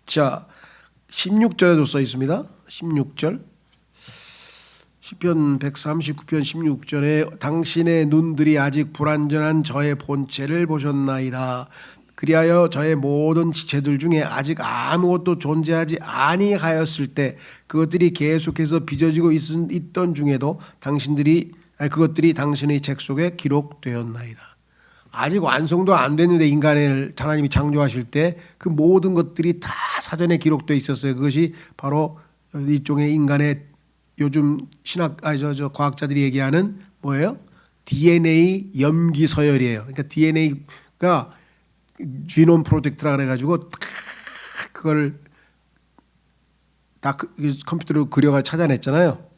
자, 16절에도 써 있습니다. 16절. 시편 139편 16절에 당신의 눈들이 아직 불완전한 저의 본체를 보셨나이다. 그리하여 저의 모든 지체들 중에 아직 아무것도 존재하지 아니하였을 때 그것들이 계속해서 빚어지고 있던 중에도 그것들이 당신의 책 속에 기록되었나이다. 아직 완성도 안 됐는데 인간을 하나님이 창조하실 때 그 모든 것들이 다 사전에 기록되어 있었어요. 그것이 바로 이쪽의 인간의 요즘 과학자들이 얘기하는 뭐예요? DNA 염기 서열이에요. 그러니까 DNA가 지놈 프로젝트라 그래가지고 그걸 다 컴퓨터로 그려가 찾아냈잖아요.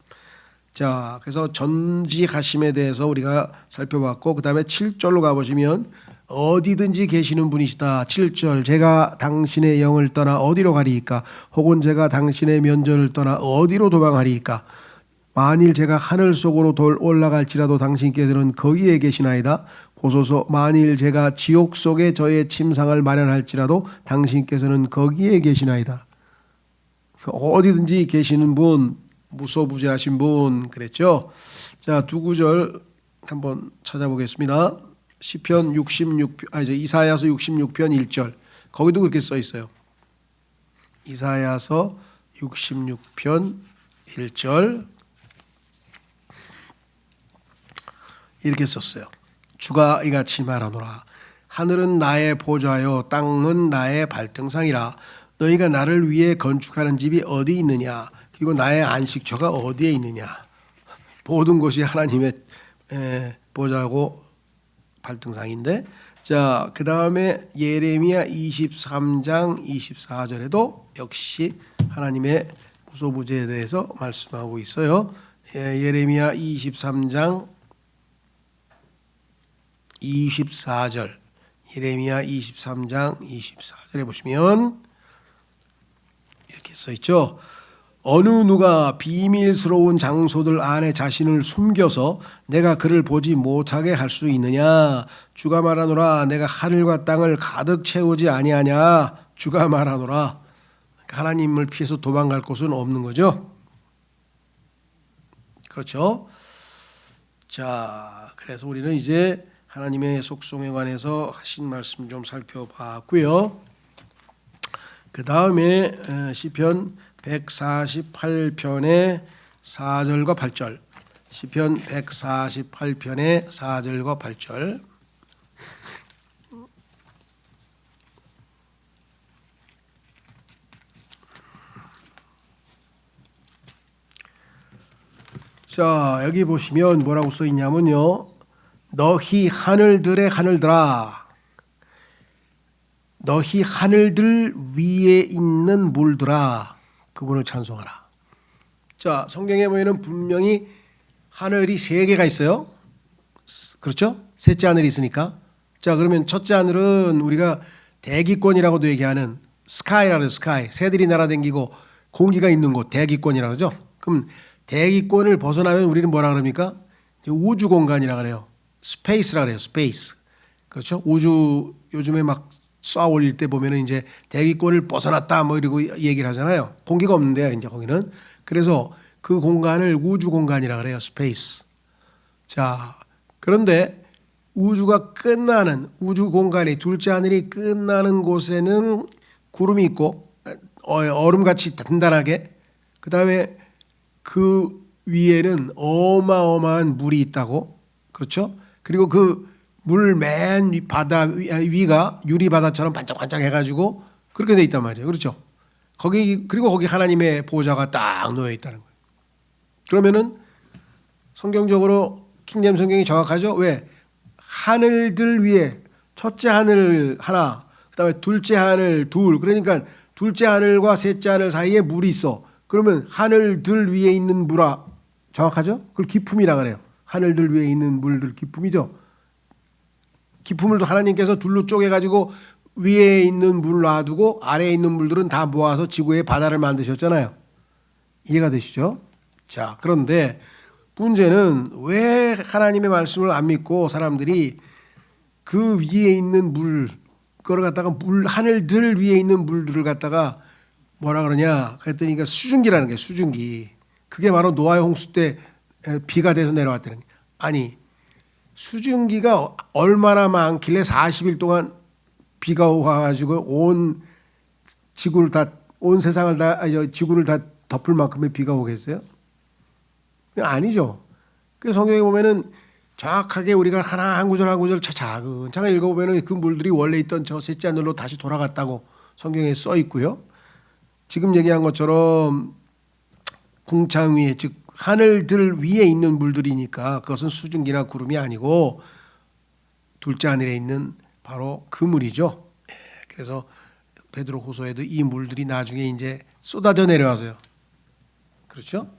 자, 그래서 전지하심에 대해서 우리가 살펴봤고, 그 다음에 7절로 가보시면 어디든지 계시는 분이시다. 7절 제가 당신의 영을 떠나 어디로 가리이까? 혹은 제가 당신의 면전을 떠나 어디로 도망하리이까? 만일 제가 하늘 속으로 올라갈지라도 당신께서는 거기에 계시나이다. 보소서 만일 제가 지옥 속에 저의 침상을 마련할지라도 당신께서는 거기에 계시나이다. 어디든지 계시는 분, 무소부재하신 분 그랬죠. 자, 두 구절 한번 찾아보겠습니다. 시편 이사야서 66편 1절. 거기도 그렇게 써 있어요. 이사야서 66편 1절 이렇게 썼어요. 주가 이같이 말하노라. 하늘은 나의 보좌요 땅은 나의 발등상이라. 너희가 나를 위해 건축하는 집이 어디 있느냐? 그리고 나의 안식처가 어디에 있느냐? 모든 것이 하나님의 보좌고 발등상인데, 자, 그 다음에 예레미야 23장 24절에도 역시 하나님의 무소부재에 대해서 말씀하고 있어요. 예레미야 23장 24절, 예레미야 23장 24절에 보시면 이렇게 써 있죠. 어느 누가 비밀스러운 장소들 안에 자신을 숨겨서 내가 그를 보지 못하게 할 수 있느냐? 주가 말하노라. 내가 하늘과 땅을 가득 채우지 아니하냐? 주가 말하노라. 하나님을 피해서 도망갈 곳은 없는 거죠. 그렇죠? 자, 그래서 우리는 이제 하나님의 속성에 관해서 하신 말씀 좀 살펴봤고요. 그 다음에 시편 148편의 4절과 8절. 시편 148편의 4절과 8절. 자, 여기 보시면 뭐라고 써 있냐면요. 너희 하늘들의 하늘들아, 너희 하늘들 위에 있는 물들아, 그분을 찬송하라. 자, 성경에 보면은 분명히 하늘이 세 개가 있어요. 그렇죠? 셋째 하늘이 있으니까. 자, 그러면 첫째 하늘은 우리가 대기권이라고도 얘기하는 스카이라는 스카이, 새들이 날아다니고 공기가 있는 곳, 대기권이라 그러죠. 그럼 대기권을 벗어나면 우리는 뭐라 그럽니까? 우주 공간이라 그래요. 스페이스라 그래요. 스페이스. 그렇죠? 우주 요즘에 막 쏴 올릴 때 보면은 이제 대기권을 벗어났다 뭐 이러고 얘기를 하잖아요. 공기가 없는데요, 이제 거기는. 그래서 그 공간을 우주 공간이라 그래요. 스페이스. 자, 그런데 우주가 끝나는 우주 공간이 둘째 하늘이 끝나는 곳에는 구름이 있고 얼음같이 단단하게, 그 다음에 그 위에는 어마어마한 물이 있다고. 그렇죠? 그리고 그 물 맨 바다 위가 유리 바다처럼 반짝반짝 해가지고 그렇게 돼 있단 말이에요. 그렇죠? 그리고 거기 하나님의 보좌가 딱 놓여 있다는 거예요. 그러면은 성경적으로 킹제임스 성경이 정확하죠? 왜? 하늘들 위에 첫째 하늘 하나, 그다음에 둘째 하늘 둘. 그러니까 둘째 하늘과 셋째 하늘 사이에 물이 있어. 그러면 하늘들 위에 있는 물아 정확하죠? 그걸 기품이라 그래요. 하늘들 위에 있는 물들 기품이죠. 기품을 하나님께서 둘로 쪼개가지고 위에 있는 물을 놔두고 아래에 있는 물들은 다 모아서 지구의 바다를 만드셨잖아요. 이해가 되시죠? 자, 그런데 문제는 왜 하나님의 말씀을 안 믿고 사람들이 그 위에 있는 물, 그걸 갖다가 물, 하늘들 위에 있는 물들을 갖다가 뭐라 그러냐? 그랬더니 그러니까 수증기라는 게 수증기. 그게 바로 노아의 홍수 때 비가 돼서 내려왔다는 게. 아니, 수증기가 얼마나 많길래 40일 동안 비가 와가지고 온 지구를 다, 온 세상을 다, 지구를 다 덮을 만큼의 비가 오겠어요? 아니죠. 그래서 성경에 보면은 정확하게 우리가 하나 한 구절 한 구절 차근차근 읽어보면은 그 물들이 원래 있던 저 셋째 하늘로 다시 돌아갔다고 성경에 써 있고요. 지금 얘기한 것처럼 궁창 위에, 즉 하늘들 위에 있는 물들이니까 그것은 수증기나 구름이 아니고 둘째 하늘에 있는 바로 그 물이죠. 그래서 베드로후서에도 이 물들이 나중에 이제 쏟아져 내려와서요. 그렇죠?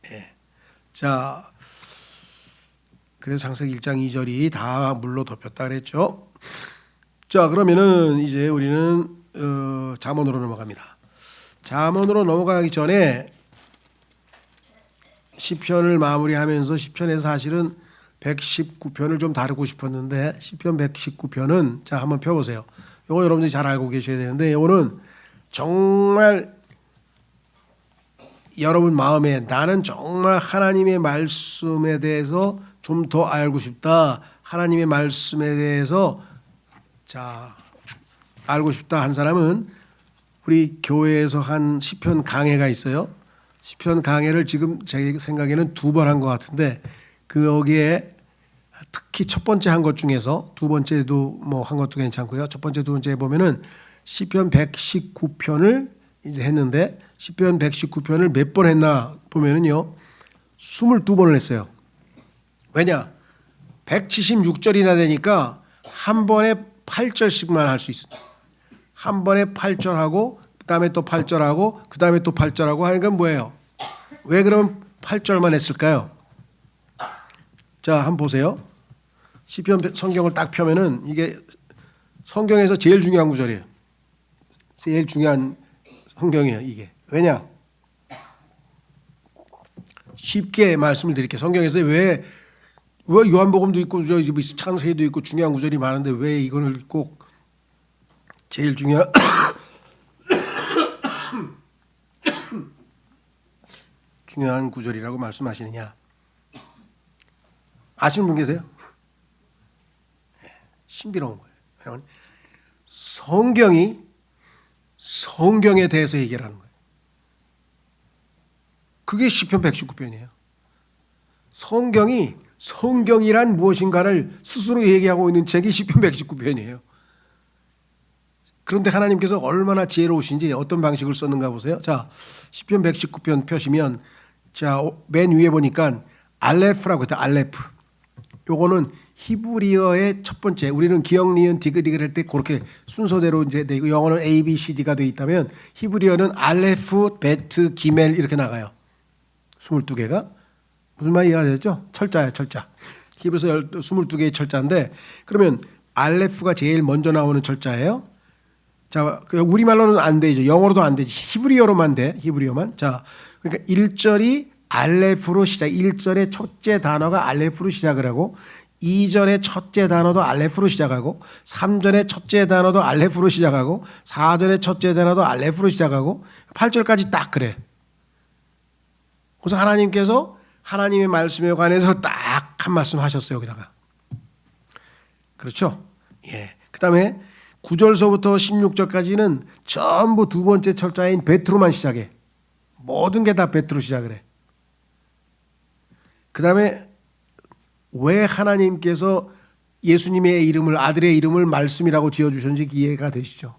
예. 자, 그래서 창세기 1장 2절이 다 물로 덮였다 그랬죠. 자, 그러면은 이제 우리는 잠언으로 넘어갑니다. 잠언으로 넘어가기 전에 시편을 마무리하면서 시편에서 사실은 119편을 좀 다루고 싶었는데 시편 119편은 자 한번 펴보세요. 이거 여러분들이 잘 알고 계셔야 되는데 이거는 정말 여러분 마음에 나는 정말 하나님의 말씀에 대해서 좀 더 알고 싶다. 하나님의 말씀에 대해서 자 알고 싶다 한 사람은 우리 교회에서 한 시편 강해가 있어요. 시편 강해를 지금 제 생각에는 2번 한 것 같은데 그 여기에 특히 첫 번째 한 것 중에서 두 번째도 뭐 한 것도 괜찮고요. 첫 번째, 두 번째 보면은 시편 119편을 이제 했는데 시편 119편을 몇 번 했나 보면은요 22번을 했어요. 왜냐? 176절이나 되니까 한 번에 8절씩만 할 수 있어요. 한 번에 8절하고 그다음에 또 8절하고 그다음에 또 8절하고 하니까 뭐예요? 왜 그럼 8절만 했을까요? 자, 한번 보세요. 시편 성경을 딱 펴면은 이게 성경에서 제일 중요한 구절이에요. 제일 중요한 성경이에요, 이게. 왜냐? 쉽게 말씀을 드릴게요. 성경에서 왜 요한복음도 있고 창세기도 있고 중요한 구절이 많은데 왜 이거를 꼭 제일 중요한 구절이라고 말씀하시느냐? 아시는 분 계세요? 신비로운 거예요. 성경이 성경에 대해서 얘기하는 거예요. 그게 시편 119편이에요. 성경이 성경이란 무엇인가를 스스로 얘기하고 있는 책이 시편 119편이에요. 그런데 하나님께서 얼마나 지혜로우신지 어떤 방식을 썼는가 보세요. 자, 시편 119편 펴시면 자, 맨 위에 보니까 알레프라고 했다. 알레프. 요거는 히브리어의 첫 번째. 우리는 기역, 니은, 디귿 할 때 그렇게 순서대로 이제 되고 영어는 A, B, C, D가 되어 있다면 히브리어는 알레프, 베트, 기멜 이렇게 나가요. 22개가. 무슨 말 이해가 되죠? 철자예요, 철자. 히브리서 22개의 철자인데 그러면 알레프가 제일 먼저 나오는 철자예요. 자, 우리말로는 안 되죠. 영어로도 안 되지. 히브리어로만 돼. 히브리어만. 자, 그러니까 1절이 알레프로 시작. 1절의 첫째 단어가 알레프로 시작을 하고 2절의 첫째 단어도 알레프로 시작하고 3절의 첫째 단어도 알레프로 시작하고 4절의 첫째 단어도 알레프로 시작하고 8절까지 딱 그래. 그래서 하나님께서 하나님의 말씀에 관해서 딱 한 말씀 하셨어요. 여기다가. 그렇죠? 예. 그 다음에 9절서부터 16절까지는 전부 두 번째 철자인 베트로만 시작해. 모든 게 다 베트로 시작을 해. 그 다음에 왜 하나님께서 예수님의 이름을 아들의 이름을 말씀이라고 지어주셨는지 이해가 되시죠?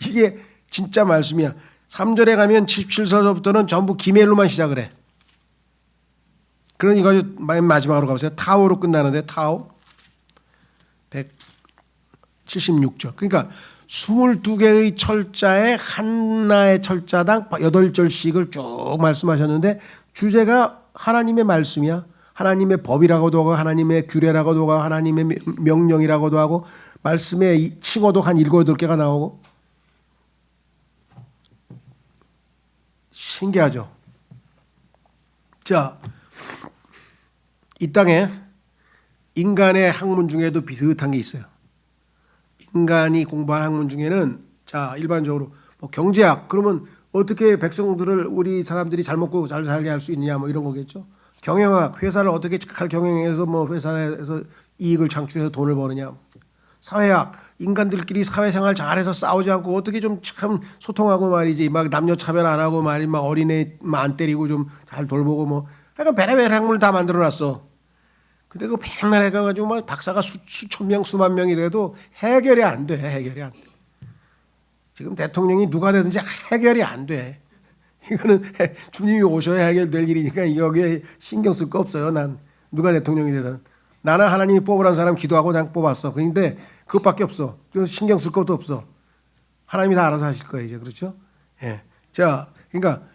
이게 진짜 말씀이야. 3절에 가면 17절서부터는 전부 기멜로만 시작을 해. 그럼 이거 맨 마지막으로 가보세요. 타오로 끝나는데 타오 176절. 그러니까 22개의 철자에 하나의 철자당 8절씩을 쭉 말씀하셨는데 주제가 하나님의 말씀이야. 하나님의 법이라고도 하고 하나님의 규례라고도 하고 하나님의 명령이라고도 하고 말씀의 칭호도 한 7, 8개가 나오고 신기하죠. 자, 이 땅에 인간의 학문 중에도 비슷한 게 있어요. 인간이 공부한 학문 중에는 자 일반적으로 뭐 경제학 그러면 어떻게 백성들을 우리 사람들이 잘 먹고 잘 살게 할 수 있느냐 뭐 이런 거겠죠. 경영학 회사를 어떻게 잘 경영해서 뭐 회사에서 이익을 창출해서 돈을 버느냐. 사회학 인간들끼리 사회생활 잘해서 싸우지 않고 어떻게 좀 참 소통하고 말이지 막 남녀 차별 안 하고 말이 막 어린애 안 때리고 좀 잘 돌보고 뭐 약간 베레베레 학문을 다 만들어놨어. 근데 그 백날 해가지고 막 박사가 수천 명 수만 명이 돼도 해결이 안 돼. 해결이 안 돼. 지금 대통령이 누가 되든지 해결이 안 돼. 이거는 주님이 오셔야 해결될 일이니까 여기에 신경 쓸 거 없어요. 난 누가 대통령이 되든 나는 하나님이 뽑으라는 사람 기도하고 그냥 뽑았어. 그런데 그것밖에 없어. 그래서 신경 쓸 것도 없어. 하나님이 다 알아서 하실 거예요. 이제 그렇죠? 예. 자, 그러니까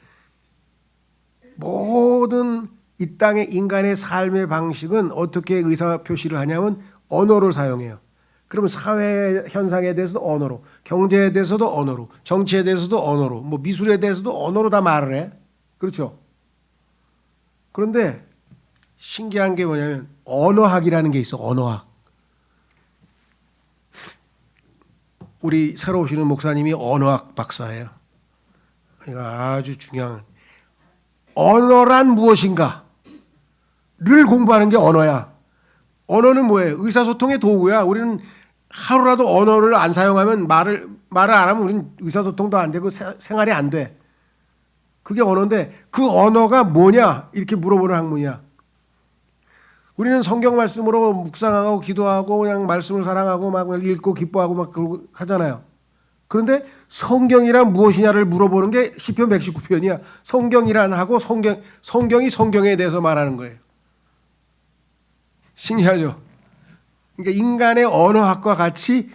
모든 이 땅의 인간의 삶의 방식은 어떻게 의사 표시를 하냐면 언어를 사용해요. 그러면 사회 현상에 대해서도 언어로, 경제에 대해서도 언어로, 정치에 대해서도 언어로, 뭐 미술에 대해서도 언어로 다 말을 해. 그렇죠? 그런데 신기한 게 뭐냐면 언어학이라는 게 있어. 언어학. 우리 새로 오시는 목사님이 언어학 박사예요. 이거 아주 중요한 언어란 무엇인가? 를 공부하는 게 언어야. 언어는 뭐예요? 의사소통의 도구야. 우리는 하루라도 언어를 안 사용하면 말을 안 하면 우리는 의사소통도 안 되고 생활이 안 돼. 그게 언어인데 그 언어가 뭐냐? 이렇게 물어보는 학문이야. 우리는 성경 말씀으로 묵상하고 기도하고 그냥 말씀을 사랑하고 막 읽고 기뻐하고 막 그러고 하잖아요. 그런데 성경이란 무엇이냐를 물어보는 게 시편 119편이야. 성경이란 하고 성경이 성경에 대해서 말하는 거예요. 신기하죠? 그러니까 인간의 언어학과 같이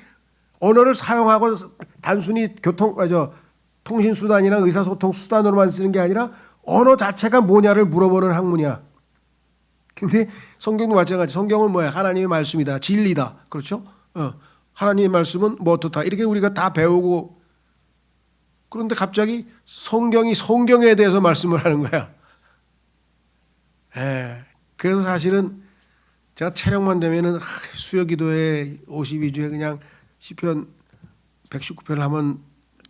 언어를 사용하고 단순히 통신 수단이나 의사소통 수단으로만 쓰는 게 아니라 언어 자체가 뭐냐를 물어보는 학문이야. 근데 성경도 마찬가지. 성경은 뭐야? 하나님의 말씀이다. 진리다. 그렇죠? 하나님의 말씀은 뭐 어떻다. 이렇게 우리가 다 배우고 그런데 갑자기 성경이 성경에 대해서 말씀을 하는 거야. 그래서 사실은 제가 체력만 되면은 수요기도에 52주에 그냥 시편 119편을 하면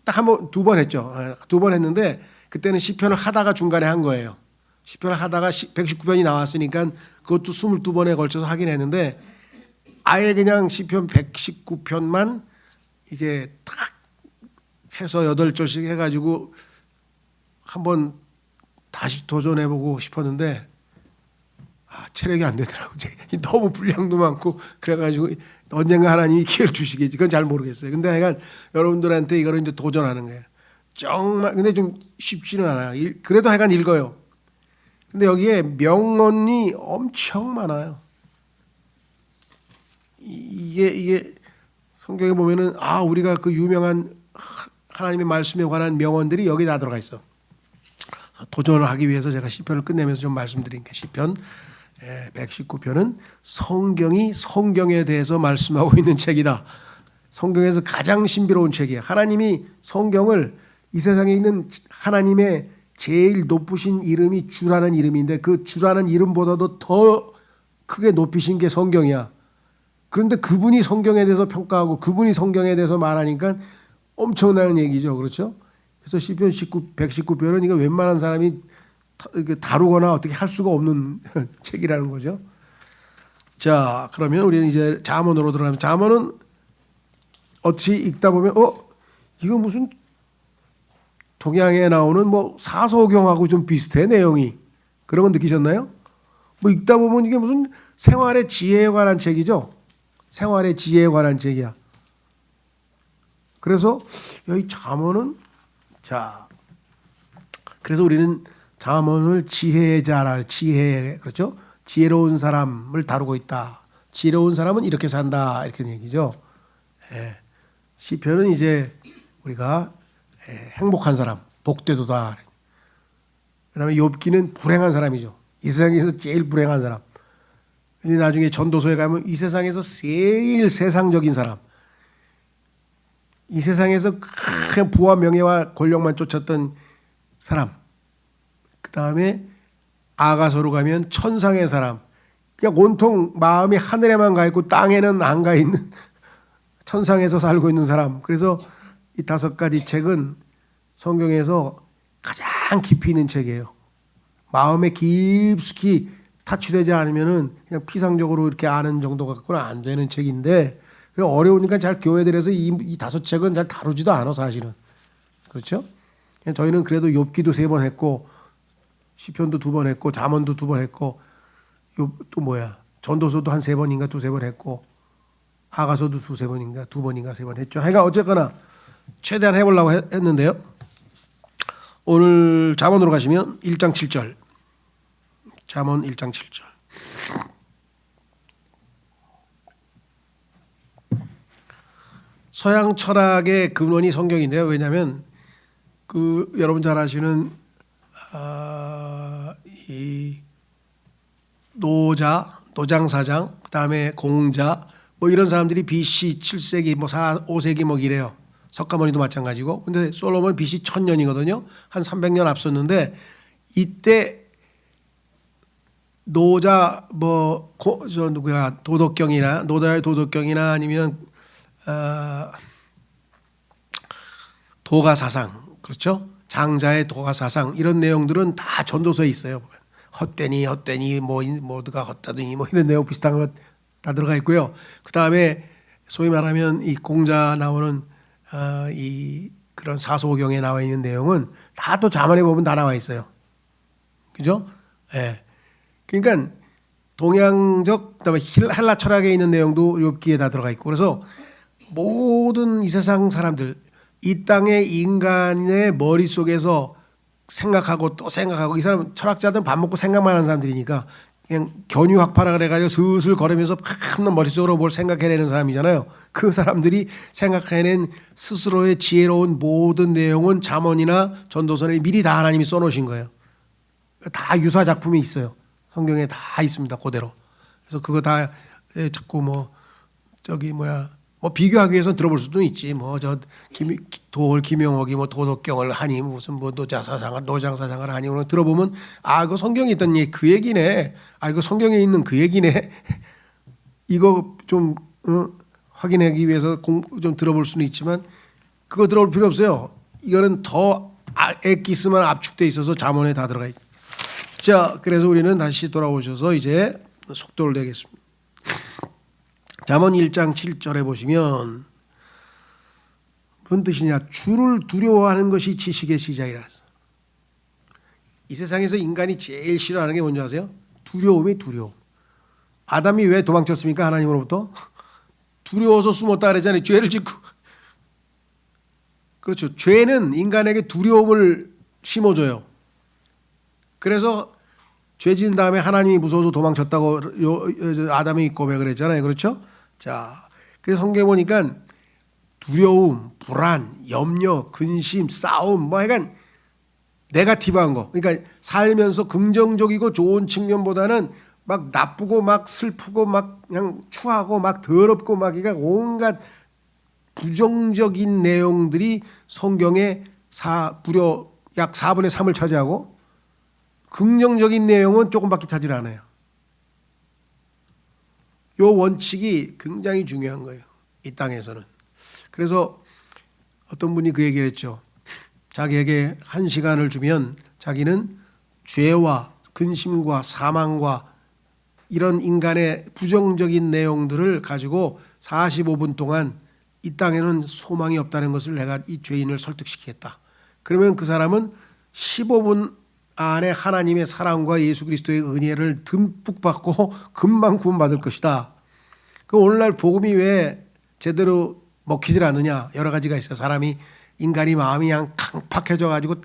딱 두 번 했죠. 2번 했는데 그때는 시편을 하다가 중간에 한 거예요. 시편을 하다가 119편이 나왔으니까 그것도 22번에 걸쳐서 하긴 했는데 아예 그냥 시편 119편만 이제 딱 해서 8절씩 해가지고 한번 다시 도전해보고 싶었는데 체력이 안 되더라고요. 너무 분량도 많고 그래가지고 언젠가 하나님이 기회를 주시겠지. 그건 잘 모르겠어요. 근데 하여간 여러분들한테 이거를 이제 도전하는 거예요. 정말 근데 좀 쉽지는 않아요. 그래도 하여간 읽어요. 근데 여기에 명언이 엄청 많아요. 이게 성경에 보면은 우리가 그 유명한 하나님의 말씀에 관한 명언들이 여기 다 들어가 있어. 도전을 하기 위해서 제가 시편을 끝내면서 좀 말씀드린 게 시편 119편은 성경이 성경에 대해서 말씀하고 있는 책이다. 성경에서 가장 신비로운 책이에요. 하나님이 성경을 이 세상에 있는 하나님의 제일 높으신 이름이 주라는 이름인데 그 주라는 이름보다도 더 크게 높이신 게 성경이야. 그런데 그분이 성경에 대해서 평가하고 그분이 성경에 대해서 말하니까 엄청난 얘기죠. 그렇죠? 그래서 시편 119편은 이거 웬만한 사람이 다루거나 어떻게 할 수가 없는 책이라는 거죠. 자, 그러면 우리는 이제 잠언으로 들어가면 잠언은 어찌 읽다 보면 이거 무슨 동양에 나오는 뭐 사소경하고 좀 비슷해 내용이. 그런 건 느끼셨나요? 뭐 읽다 보면 이게 무슨 생활의 지혜에 관한 책이죠. 생활의 지혜에 관한 책이야. 그래서 여기 잠언은 그래서 우리는 잠언을 지혜의 자라, 지혜, 그렇죠? 지혜로운 사람을 다루고 있다. 지혜로운 사람은 이렇게 산다, 이렇게 얘기죠. 예. 시편은 이제 우리가 행복한 사람, 복되도다. 그다음에 욥기는 불행한 사람이죠. 이 세상에서 제일 불행한 사람. 나중에 전도서에 가면 이 세상에서 제일 세상적인 사람, 이 세상에서 그냥 부와 명예와 권력만 쫓았던 사람, 그 다음에 아가서로 가면 천상의 사람, 그냥 온통 마음이 하늘에만 가 있고 땅에는 안 가 있는 천상에서 살고 있는 사람. 그래서 이 5가지 책은 성경에서 가장 깊이 있는 책이에요. 마음에 깊숙이 타취되지 않으면은 그냥 피상적으로 이렇게 아는 정도 갖고는 안 되는 책인데, 어려우니까 잘 교회들에서 이 5책은 잘 다루지도 않아 사실은. 그렇죠? 저희는 그래도 욥기도 3번 했고, 시편도 2번 했고, 잠언도 2번 했고, 또 뭐야, 전도서도 한 3번인가 2-3번 했고, 아가서도 2-3번인가 2번인가 3번 했죠. 하여간 어쨌거나 최대한 해보려고 했는데요. 오늘 잠언으로 가시면 1장 7절. 잠언 1장 7절. 서양 철학의 근원이 성경인데요. 왜냐하면 여러분 잘 아시는 이 노장사장, 그다음에 공자 뭐 이런 사람들이 BC 7세기 뭐 5세기 뭐 이래요. 석가모니도 마찬가지고. 근데 솔로몬 BC 1000년이거든요. 한 300년 앞섰는데 이때 노자 누구야 도덕경이나 노자의 도덕경이나 아니면 도가사상, 그렇죠? 장자의 도가사상 이런 내용들은 다 전도서에 있어요. 헛되니 뭐 모두가 헛다더니 뭐 이런 내용 비슷한 것 다 들어가 있고요. 그 다음에 소위 말하면 이 공자 나오는 이 그런 사소경에 나와 있는 내용은 다 또 잠언에 보면 다 나와 있어요. 그죠? 예. 그러니까 동양적 그다음에 헬라 철학에 있는 내용도 욥기에 다 들어가 있고, 그래서 모든 이 세상 사람들, 이 땅의 인간의 머릿속에서 생각하고 또 생각하고, 이 사람 철학자들은 밥 먹고 생각만 하는 사람들이니까 그냥 견유학파라 그래가지고 슬슬 걸으면서 큰 머릿속으로 뭘 생각해내는 사람이잖아요. 그 사람들이 생각해낸 스스로의 지혜로운 모든 내용은 잠언이나 전도서에 미리 다 하나님이 써놓으신 거예요. 다 유사 작품이 있어요. 성경에 다 있습니다. 그대로. 그래서 그거 다 자꾸 뭐 비교하기 위해서 들어볼 수도 있지. 김용옥이 뭐 도덕경을 하니 무슨 뭐 노장사상을 하니 들어보면 이거 성경에 있던 그 얘기네. 이거 성경에 있는 그 얘기네. 이거 좀 확인하기 위해서 좀 들어볼 수는 있지만 그거 들어볼 필요 없어요. 이거는 더 엑기스만 압축돼 있어서 잠언에 다 들어가 있죠. 자, 그래서 우리는 다시 돌아오셔서 이제 속도를 내겠습니다. 잠언 1장 7절에 보시면 무슨 뜻이냐? 주를 두려워하는 것이 지식의 시작이라. 이 세상에서 인간이 제일 싫어하는 게 뭔지 아세요? 두려움. 아담이 왜 도망쳤습니까? 하나님으로부터? 두려워서 숨었다 그러잖아요. 죄를 짓고. 그렇죠. 죄는 인간에게 두려움을 심어줘요. 그래서 죄 지은 다음에 하나님이 무서워서 도망쳤다고 아담이 고백을 했잖아요. 그렇죠? 자, 그래서 성경에 보니까 두려움, 불안, 염려, 근심, 싸움, 약간 네거티브한 거. 그러니까 살면서 긍정적이고 좋은 측면보다는 막 나쁘고 막 슬프고 막 그냥 추하고 막 더럽고 막 그러니까 온갖 부정적인 내용들이 성경에 무려 약 4분의 3을 차지하고, 긍정적인 내용은 조금밖에 차지 않아요. 이 원칙이 굉장히 중요한 거예요. 이 땅에서는. 그래서 어떤 분이 그 얘기를 했죠. 자기에게 1시간을 주면 자기는 죄와 근심과 사망과 이런 인간의 부정적인 내용들을 가지고 45분 동안 이 땅에는 소망이 없다는 것을 내가 이 죄인을 설득시키겠다. 그러면 그 사람은 15분 안에 하나님의 사랑과 예수 그리스도의 은혜를 듬뿍 받고 금방 구원받을 것이다. 그 오늘날 복음이 왜 제대로 먹히질 않느냐? 여러 가지가 있어요. 인간이 마음이 그냥 강팍해져 가지고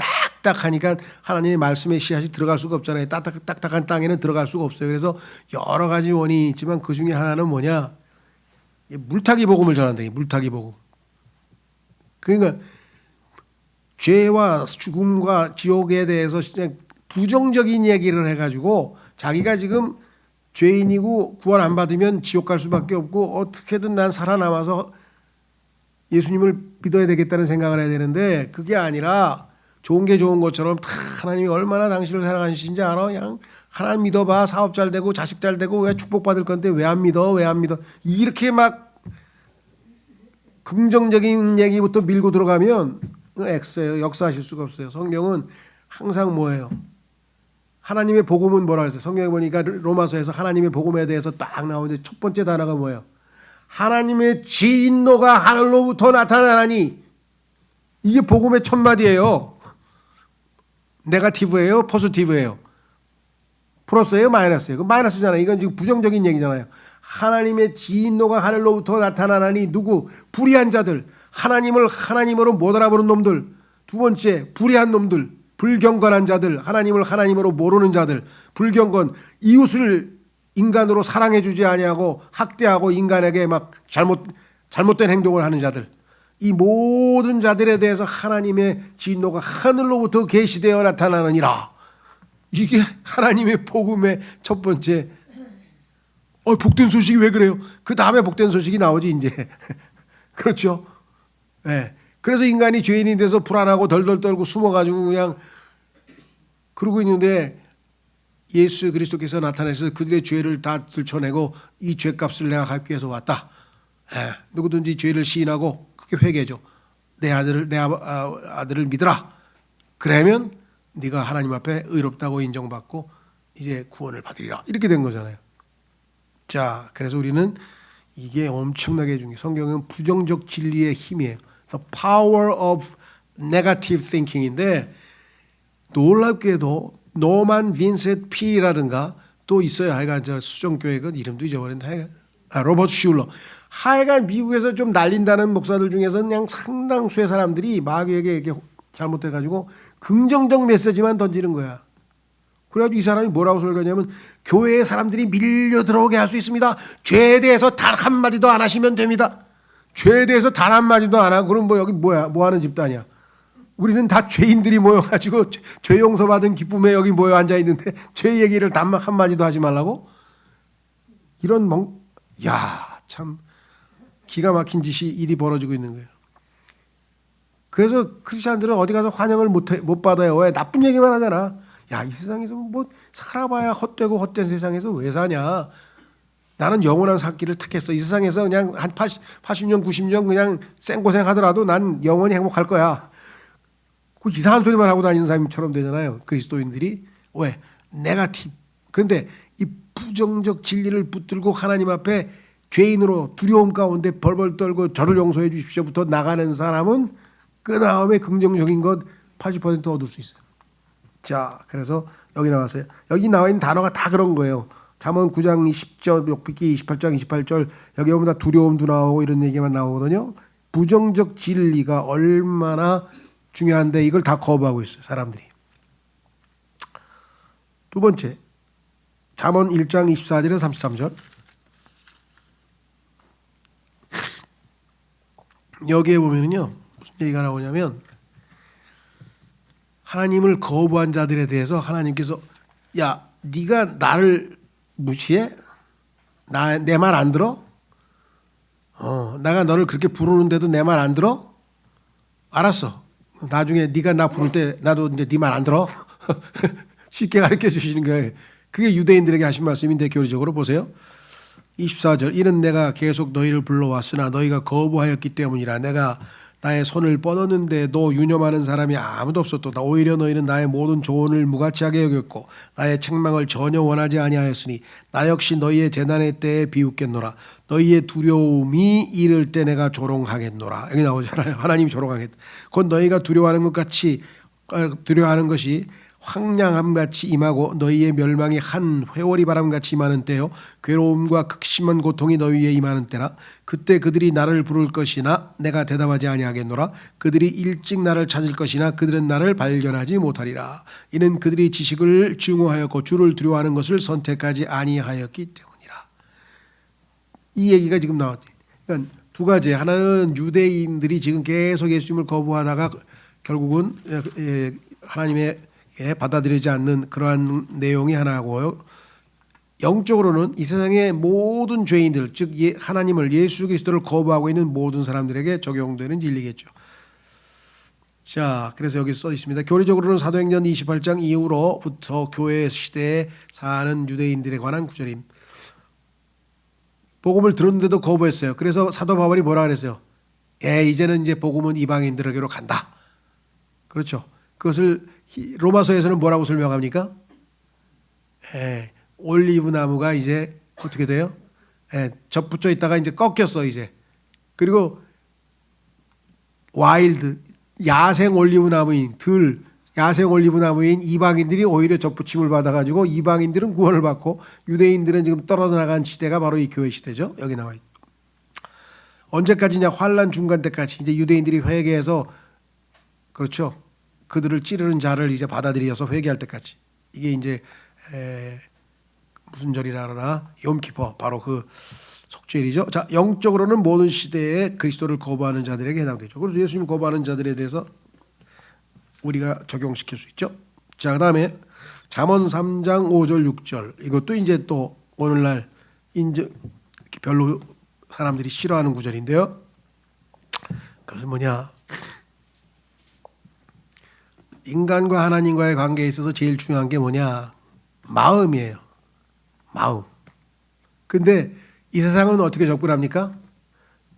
딱딱하니까 하나님의 말씀의 씨앗이 들어갈 수가 없잖아요. 딱딱한 땅에는 들어갈 수가 없어요. 그래서 여러 가지 원인이 있지만 그 중에 하나는 뭐냐? 물타기 복음을 전한다. 물타기 복음. 그러니까 죄와 죽음과 지옥에 대해서 그냥 부정적인 얘기를 해가지고 자기가 지금 죄인이고 구원 안 받으면 지옥 갈 수밖에 없고 어떻게든 난 살아남아서 예수님을 믿어야 되겠다는 생각을 해야 되는데 그게 아니라 좋은 게 좋은 것처럼 하나님이 얼마나 당신을 사랑하시는지 알아? 그냥 하나님 믿어봐. 사업 잘 되고 자식 잘 되고 왜 축복받을 건데 왜 안 믿어? 왜 안 믿어? 이렇게 막 긍정적인 얘기부터 밀고 들어가면 X예요. 역사하실 수가 없어요. 성경은 항상 뭐예요? 하나님의 복음은 뭐라 그랬어요? 성경에 보니까 로마서에서 하나님의 복음에 대해서 딱 나오는데 첫 번째 단어가 뭐예요? 하나님의 진노가 하늘로부터 나타나니. 이게 복음의 첫 마디예요. 네거티브예요? 포지티브예요? 플러스예요? 마이너스예요? 그 마이너스잖아요. 이건 지금 부정적인 얘기잖아요. 하나님의 진노가 하늘로부터 나타나니 누구? 불의한 자들. 하나님을 하나님으로 못 알아보는 놈들. 두 번째, 불의한 놈들. 불경건한 자들. 하나님을 하나님으로 모르는 자들. 불경건. 이웃을 인간으로 사랑해주지 아니하고 학대하고 인간에게 막 잘못된 행동을 하는 자들. 이 모든 자들에 대해서 하나님의 진노가 하늘로부터 계시되어 나타나느니라. 이게 하나님의 복음의 첫 번째. 복된 소식이 왜 그래요? 그 다음에 복된 소식이 나오지 이제. 그렇죠? 네. 그래서 인간이 죄인이 돼서 불안하고 덜덜 떨고 숨어가지고 그냥 그러고 있는데 예수 그리스도께서 나타나셔서 그들의 죄를 다 들춰내고 이 죄값을 내가 갚기 위해서 왔다. 네. 누구든지 죄를 시인하고 그게 회개죠. 내 아들을 믿으라. 그러면 네가 하나님 앞에 의롭다고 인정받고 이제 구원을 받으리라. 이렇게 된 거잖아요. 자, 그래서 우리는 이게 엄청나게 중요해요. 성경은 부정적 진리의 힘이에요. The power of negative thinking인데 놀랍게도 노만 빈셋 필이라든가 또 있어요. 하여간 저 수정교회 그 이름도 잊어버렸는데 로버트 슐러. 하여간 미국에서 좀 날린다는 목사들 중에서는 그냥 상당수의 사람들이 마귀에게 이렇게 잘못해가지고 긍정적 메시지만 던지는 거야. 그래가지고 이 사람이 뭐라고 설교하냐면 교회에 사람들이 밀려 들어오게 할 수 있습니다. 죄에 대해서 단 한마디도 안 하시면 됩니다. 죄에 대해서 단 한마디도 안 하고 그럼 뭐 여기 뭐야? 뭐 하는 집단이야? 우리는 다 죄인들이 모여가지고 죄 용서받은 기쁨에 여기 모여 앉아있는데 죄 얘기를 단 한마디도 하지 말라고? 이런 참 기가 막힌 짓이 일이 벌어지고 있는 거예요. 그래서 크리스찬들은 어디 가서 환영을 못 받아요. 왜? 나쁜 얘기만 하잖아. 야, 이 세상에서 뭐 살아봐야 헛되고 헛된 세상에서 왜 사냐? 나는 영원한 살기를 택했어. 이 세상에서 그냥 한 80년, 90년 그냥 생고생 하더라도 난 영원히 행복할 거야. 그 이상한 소리만 하고 다니는 사람처럼 되잖아요. 그리스도인들이. 왜? 네거티브. 그런데 이 부정적 진리를 붙들고 하나님 앞에 죄인으로 두려움 가운데 벌벌 떨고 저를 용서해 주십시오부터 나가는 사람은 그 다음에 긍정적인 것 80% 얻을 수 있어요. 자, 그래서 여기 나왔어요. 여기 나와 있는 단어가 다 그런 거예요. 잠언 9장 10절, 욥기 28장 28절 여기 보면 다 두려움도 나오고 이런 얘기만 나오거든요. 부정적 진리가 얼마나 중요한데 이걸 다 거부하고 있어요. 사람들이. 두 번째, 잠언 1장 24절에서 33절 여기에 보면은요 무슨 얘기가 나오냐면 하나님을 거부한 자들에 대해서 하나님께서 야 네가 나를 무시해? 내 말 안 들어? 내가 너를 그렇게 부르는데도 내 말 안 들어? 알았어. 나중에 네가 나 부를 때 나도 이제 네 말 안 들어? 쉽게 가르쳐 주시는 거예요. 그게 유대인들에게 하신 말씀인데 교리적으로 보세요. 24절 이는 내가 계속 너희를 불러왔으나 너희가 거부하였기 때문이라. 내가 나의 손을 뻗었는데도 유념하는 사람이 아무도 없었도다. 오히려 너희는 나의 모든 조언을 무가치하게 여겼고 나의 책망을 전혀 원하지 아니하였으니 나 역시 너희의 재난의 때에 비웃겠노라. 너희의 두려움이 이를 때 내가 조롱하겠노라. 여기 나오잖아요. 하나님이 조롱하겠다. 곧 너희가 두려워하는 것 같이 두려워하는 것이 황량함같이 임하고 너희의 멸망이 한 회오리 바람같이 임하는 때요 괴로움과 극심한 고통이 너희에 임하는 때라. 그때 그들이 나를 부를 것이나 내가 대답하지 아니하겠노라. 그들이 일찍 나를 찾을 것이나 그들은 나를 발견하지 못하리라. 이는 그들이 지식을 증오하였고 주를 두려워하는 것을 선택하지 아니하였기 때문이라. 이 얘기가 지금 나왔지. 그러니까 두 가지. 하나는 유대인들이 지금 계속 예수님을 거부하다가 결국은 하나님의 받아들이지 않는 그러한 내용이 하나고요. 영적으로는 이 세상의 모든 죄인들, 즉 하나님을 예수 그리스도를 거부하고 있는 모든 사람들에게 적용되는 진리겠죠. 자, 그래서 여기 써 있습니다. 교리적으로는 사도행전 28장 이후로부터 교회 시대에 사는 유대인들에 관한 구절임. 복음을 들었는데도 거부했어요. 그래서 사도 바울이 뭐라 그랬어요? 이제는 이제 복음은 이방인들에게로 간다. 그렇죠. 그것을 로마서에서는 뭐라고 설명합니까? 올리브 나무가 이제 어떻게 돼요? 접붙여 있다가 이제 꺾였어 이제. 그리고 와일드 야생 올리브 나무인 야생 올리브 나무인 이방인들이 오히려 접붙임을 받아가지고 이방인들은 구원을 받고 유대인들은 지금 떨어져 나간 시대가 바로 이 교회 시대죠. 여기 나와 있죠. 언제까지냐? 환란 중간 때까지 이제 유대인들이 회개해서 그렇죠. 그들을 찌르는 자를 이제 받아들여서 회개할 때까지. 이게 이제 무슨 절이라 그러나 욤키퍼 바로 그 속죄일이죠. 자, 영적으로는 모든 시대에 그리스도를 거부하는 자들에게 해당되죠. 그래서 예수님 거부하는 자들에 대해서 우리가 적용시킬 수 있죠. 자, 그다음에 잠언 3장 5절 6절 이것도 이제 또 오늘날 이제 별로 사람들이 싫어하는 구절인데요. 그것은 뭐냐? 인간과 하나님과의 관계에 있어서 제일 중요한 게 뭐냐? 마음이에요. 마음. 근데 이 세상은 어떻게 접근합니까?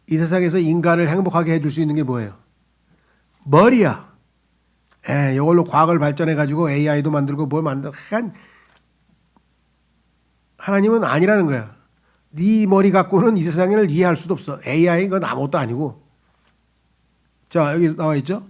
이 세상에서 인간을 행복하게 해줄 수 있는 게 뭐예요? 머리야. 이걸로 과학을 발전해가지고 AI도 만들고 뭘 만들고. 하나님은 아니라는 거야. 네 머리 갖고는 이 세상을 이해할 수도 없어. AI 그건 아무것도 아니고. 자, 여기 나와 있죠?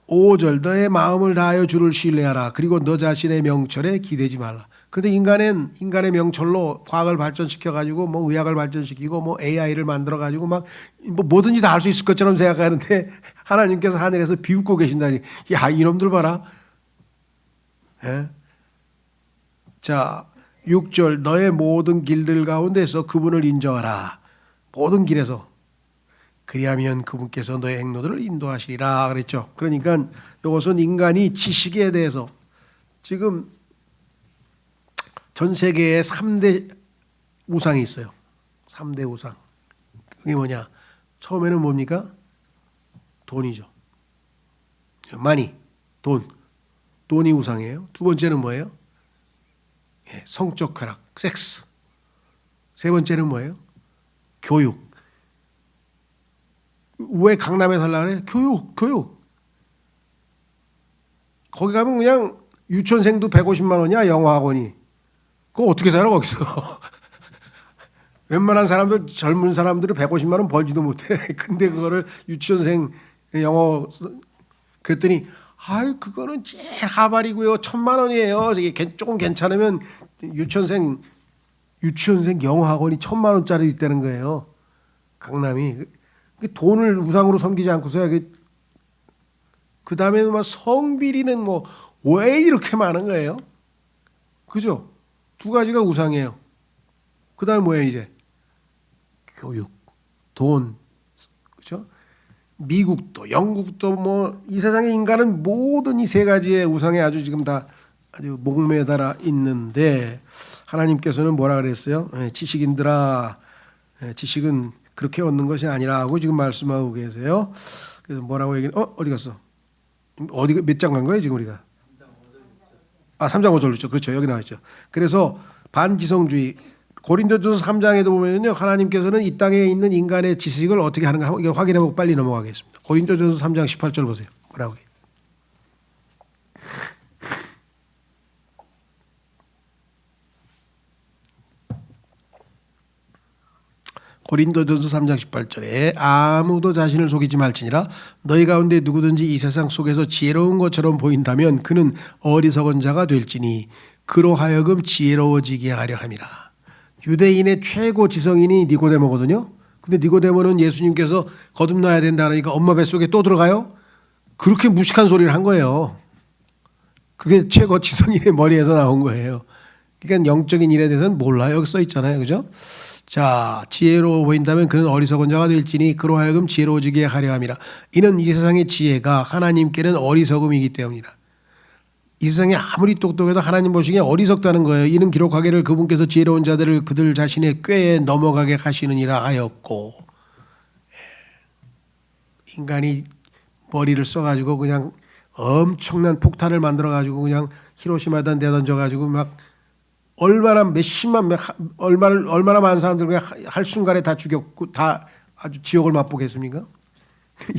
5절 너의 마음을 다하여 주를 신뢰하라. 그리고 너 자신의 명철에 기대지 말라. 근데 인간은 인간의 명철로 과학을 발전시켜 가지고 뭐 의학을 발전시키고 뭐 AI를 만들어 가지고 막 뭐 뭐든지 다 할 수 있을 것처럼 생각하는데 하나님께서 하늘에서 비웃고 계신다니. 야, 이놈들 봐라. 자, 6절 너의 모든 길들 가운데서 그분을 인정하라. 모든 길에서. 그리하면 그분께서 너의 행로들을 인도하시리라 그랬죠. 그러니까 이것은 인간이 지식에 대해서 지금 전 세계에 3대 우상이 있어요. 3대 우상. 그게 뭐냐? 처음에는 뭡니까? 돈이죠. 마니, 돈. 돈이 우상이에요. 두 번째는 뭐예요? 성적 쾌락, 섹스. 세 번째는 뭐예요? 교육. 왜 강남에 살라 그래? 교육. 거기 가면 그냥 유치원생도 150만 원이야, 영어학원이. 그거 어떻게 살아, 거기서? 웬만한 사람들, 젊은 사람들은 150만 원 벌지도 못해. 근데 그거를 유치원생 영어, 그랬더니, 그거는 제일 하발이고요. 1,000만 원이에요. 조금 괜찮으면 유치원생 영어학원이 1,000만 원짜리 있다는 거예요. 강남이. 돈을 우상으로 섬기지 않고서야 그 다음에 막 성비리는 뭐 왜 이렇게 많은 거예요? 그죠? 두 가지가 우상이에요. 그 다음에 뭐예요 이제? 교육, 돈, 그죠? 미국도, 영국도 뭐 이 세상의 인간은 모든 이 세 가지의 우상에 아주 지금 다 아주 목매달아 있는데 하나님께서는 뭐라 그랬어요? 지식인들아, 지식은 그렇게 얻는 것이 아니라고 지금 말씀하고 계세요. 그래서 뭐라고 얘기해? 어디 갔어? 어디 몇 장 간 거예요 지금 우리가? 3장 5절 그렇죠. 그렇죠. 여기 나와 있죠. 그래서 반지성주의 고린도전서 3장에도 보면요 하나님께서는 이 땅에 있는 인간의 지식을 어떻게 하는가 이거 확인해보고 빨리 넘어가겠습니다. 고린도전서 3장 18절 보세요. 뭐라고 해요? 고린도전서 3장 18절에 아무도 자신을 속이지 말지니라. 너희 가운데 누구든지 이 세상 속에서 지혜로운 것처럼 보인다면 그는 어리석은 자가 될지니 그로 하여금 지혜로워지게 하려 함이라. 유대인의 최고 지성인이 니고데모거든요. 근데 니고데모는 예수님께서 거듭나야 된다 그러니까 엄마 뱃속에 또 들어가요? 그렇게 무식한 소리를 한 거예요. 그게 최고 지성인의 머리에서 나온 거예요. 그러니까 영적인 일에 대해서는 몰라요. 여기 써 있잖아요. 그죠? 자, 지혜로워 보인다면 그는 어리석은 자가 될지니 그로 하여금 지혜로워지게 하려 함이라. 이는 이 세상의 지혜가 하나님께는 어리석음이기 때문이라. 이 세상에 아무리 똑똑해도 하나님 보시기에 어리석다는 거예요. 이는 기록하기를 그분께서 지혜로운 자들을 그들 자신의 꾀에 넘어가게 하시느니라 하였고, 인간이 머리를 써가지고 그냥 엄청난 폭탄을 만들어가지고 그냥 히로시마에다 내던져가지고 막 얼마나 얼마나 많은 사람들 그냥 할 순간에 다 죽였고 다 아주 지옥을 맛보겠습니까?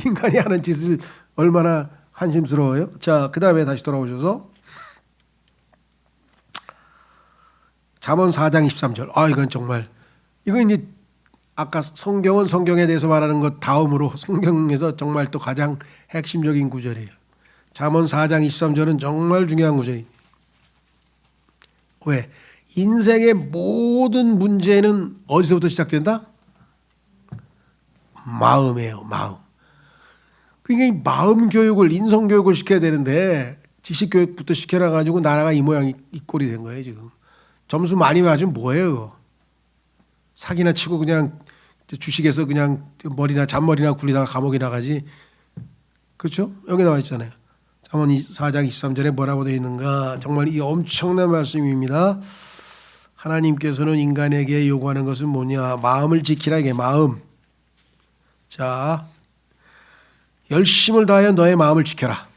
인간이 하는 짓을 얼마나 한심스러워요. 자, 그 다음에 다시 돌아오셔서 잠언 4장 23절. 이건 정말 이건 이제 아까 성경은 성경에 대해서 말하는 것 다음으로 성경에서 정말 또 가장 핵심적인 구절이에요. 잠언 4장 23절은 정말 중요한 구절이에요. 왜? 인생의 모든 문제는 어디서부터 시작된다? 마음이에요. 마음. 그러니까 이 마음 교육을 인성 교육을 시켜야 되는데 지식 교육부터 시켜놔 가지고 나라가 이 모양 이 꼴이 된 거예요. 지금 점수 많이 맞으면 뭐예요? 사기나 치고 그냥 주식에서 그냥 머리나 잔머리나 굴리다가 감옥에 나가지. 그렇죠? 여기 나와 있잖아요. 잠언 4장 23절에 뭐라고 되어 있는가? 정말 이 엄청난 말씀입니다. 하나님께서는 인간에게 요구하는 것은 뭐냐? 마음을 지키라. 이게 마음. 자, 열심을 다하여 너의 마음을 지켜라.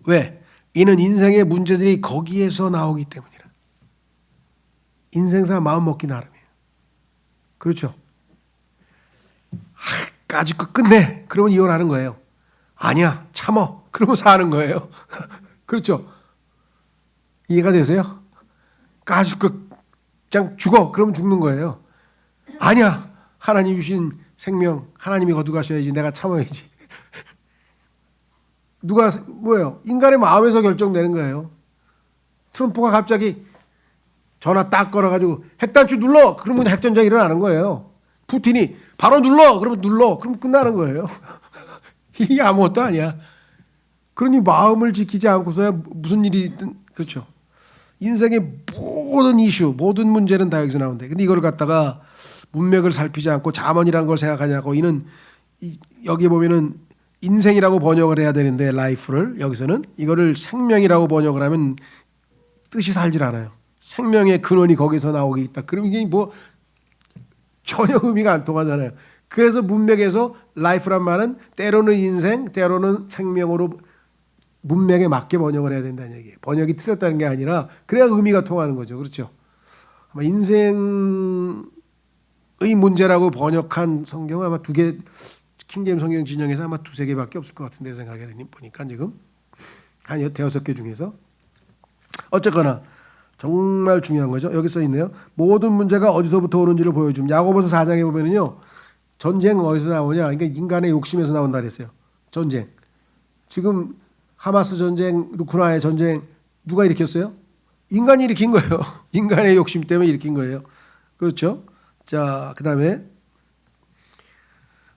왜? 이는 인생의 문제들이 거기에서 나오기 때문이라. 인생사 마음 먹기 나름이에요. 그렇죠? 까짓 거 끝내. 그러면 이혼하는 거예요. 아니야, 참어. 그러면 사는 거예요. 그렇죠? 이해가 되세요? 까짓 거 그냥 죽어. 그러면 죽는 거예요. 아니야, 하나님 주신 생명 하나님이 거두가셔야지. 내가 참아야지. 누가 뭐예요? 인간의 마음에서 결정되는 거예요. 트럼프가 갑자기 전화 딱 걸어가지고 핵단추 눌러. 그러면 핵전쟁이 일어나는 거예요. 푸틴이 바로 눌러. 그러면 눌러. 그럼 끝나는 거예요. 이게 아무것도 아니야. 그러니 마음을 지키지 않고서야 무슨 일이든 그렇죠. 인생의 모든 이슈, 모든 문제는 다 여기서 나오는데, 근데 이걸 갖다가 문맥을 살피지 않고 잠언이라는 걸 생각하냐고. 이는 여기 보면은 인생이라고 번역을 해야 되는데 라이프를 여기서는 이거를 생명이라고 번역을 하면 뜻이 살질 않아요. 생명의 근원이 거기서 나오게 있다. 그럼 이게 뭐 전혀 의미가 안 통하잖아요. 그래서 문맥에서 라이프란 말은 때로는 인생, 때로는 생명으로 문맥에 맞게 번역을 해야 된다는 얘기예요. 번역이 틀렸다는 게 아니라 그래야 의미가 통하는 거죠. 그렇죠? 아마 인생의 문제라고 번역한 성경은 아마 두 개, 킹제임 성경 진영에서 아마 두세 개밖에 없을 것 같은데 생각해 보니까 지금 한 대여섯 개 중에서 어쨌거나 정말 중요한 거죠. 여기 써 있네요. 모든 문제가 어디서부터 오는지를 보여줌. 야고보서 4장에 보면은요. 전쟁은 어디서 나오냐? 그러니까 인간의 욕심에서 나온다 그랬어요. 전쟁. 지금 하마스 전쟁, 우크라이나 전쟁 누가 일으켰어요? 인간이 일으킨 거예요. 인간의 욕심 때문에 일으킨 거예요. 그렇죠? 자, 그다음에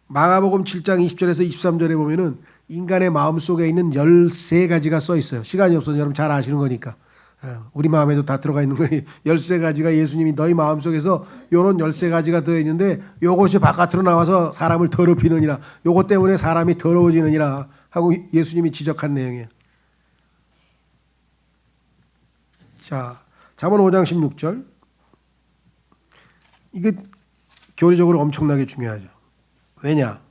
마가복음 7장 20절에서 23절에 보면은 인간의 마음 속에 있는 13가지가 써 있어요. 시간이 없어서 여러분 잘 아시는 거니까. 우리 마음에도 다 들어가 있는 거예요. 13가지가 예수님이 너희 마음속에서 이런 13가지가 들어있는데 이것이 바깥으로 나와서 사람을 더럽히느니라. 이것 때문에 사람이 더러워지느니라 하고 예수님이 지적한 내용이에요. 자, 잠언 5장 16절. 이게 교리적으로 엄청나게 중요하죠. 왜냐?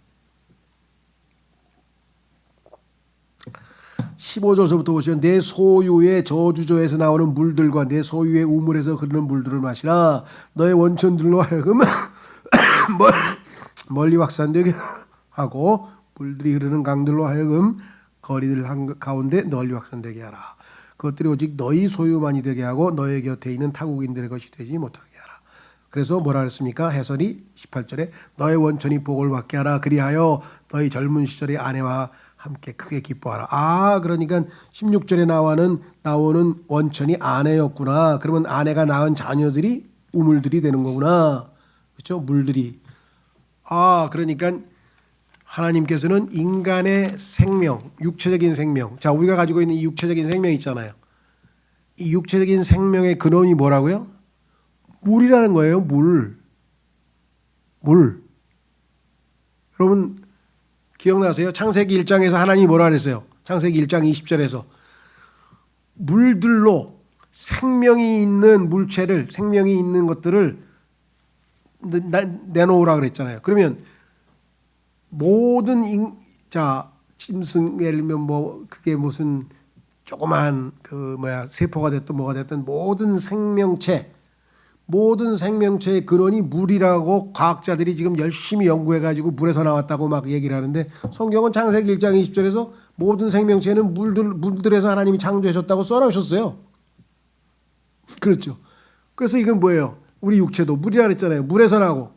15절서부터 보시면 내 소유의 저주저에서 나오는 물들과 내 소유의 우물에서 흐르는 물들을 마시라. 너의 원천들로 하여금 멀리 확산되게 하고 물들이 흐르는 강들로 하여금 거리들 가운데 널리 확산되게 하라. 그것들이 오직 너희 소유만이 되게 하고 너의 곁에 있는 타국인들의 것이 되지 못하게 하라. 그래서 뭐라 그랬습니까? 해설이 18절에 너의 원천이 복을 받게 하라. 그리하여 너희 젊은 시절의 아내와 함께 크게 기뻐하라. 아, 그러니까 16절에 나오는 원천이 아내였구나. 그러면 아내가 낳은 자녀들이 우물들이 되는 거구나. 그렇죠? 물들이. 아, 그러니까 하나님께서는 인간의 생명, 육체적인 생명. 자, 우리가 가지고 있는 이 육체적인 생명 있잖아요. 이 육체적인 생명의 근원이 뭐라고요? 물이라는 거예요. 물. 여러분 기억나세요? 창세기 1장에서 하나님이 뭐라 그랬어요? 창세기 1장 20절에서 물들로 생명이 있는 물체를, 생명이 있는 것들을 내놓으라 그랬잖아요. 그러면 모든 짐승, 예를 들면 뭐 그게 무슨 조그만 세포가 됐든 뭐가 됐든 모든 생명체의 근원이 물이라고 과학자들이 지금 열심히 연구해가지고 물에서 나왔다고 막 얘기를 하는데, 성경은 창세기 1장 20절에서 모든 생명체는 물들에서 하나님이 창조하셨다고 써놓으셨어요. 그렇죠. 그래서 이건 뭐예요? 우리 육체도 물이라 그랬잖아요. 물에서 나고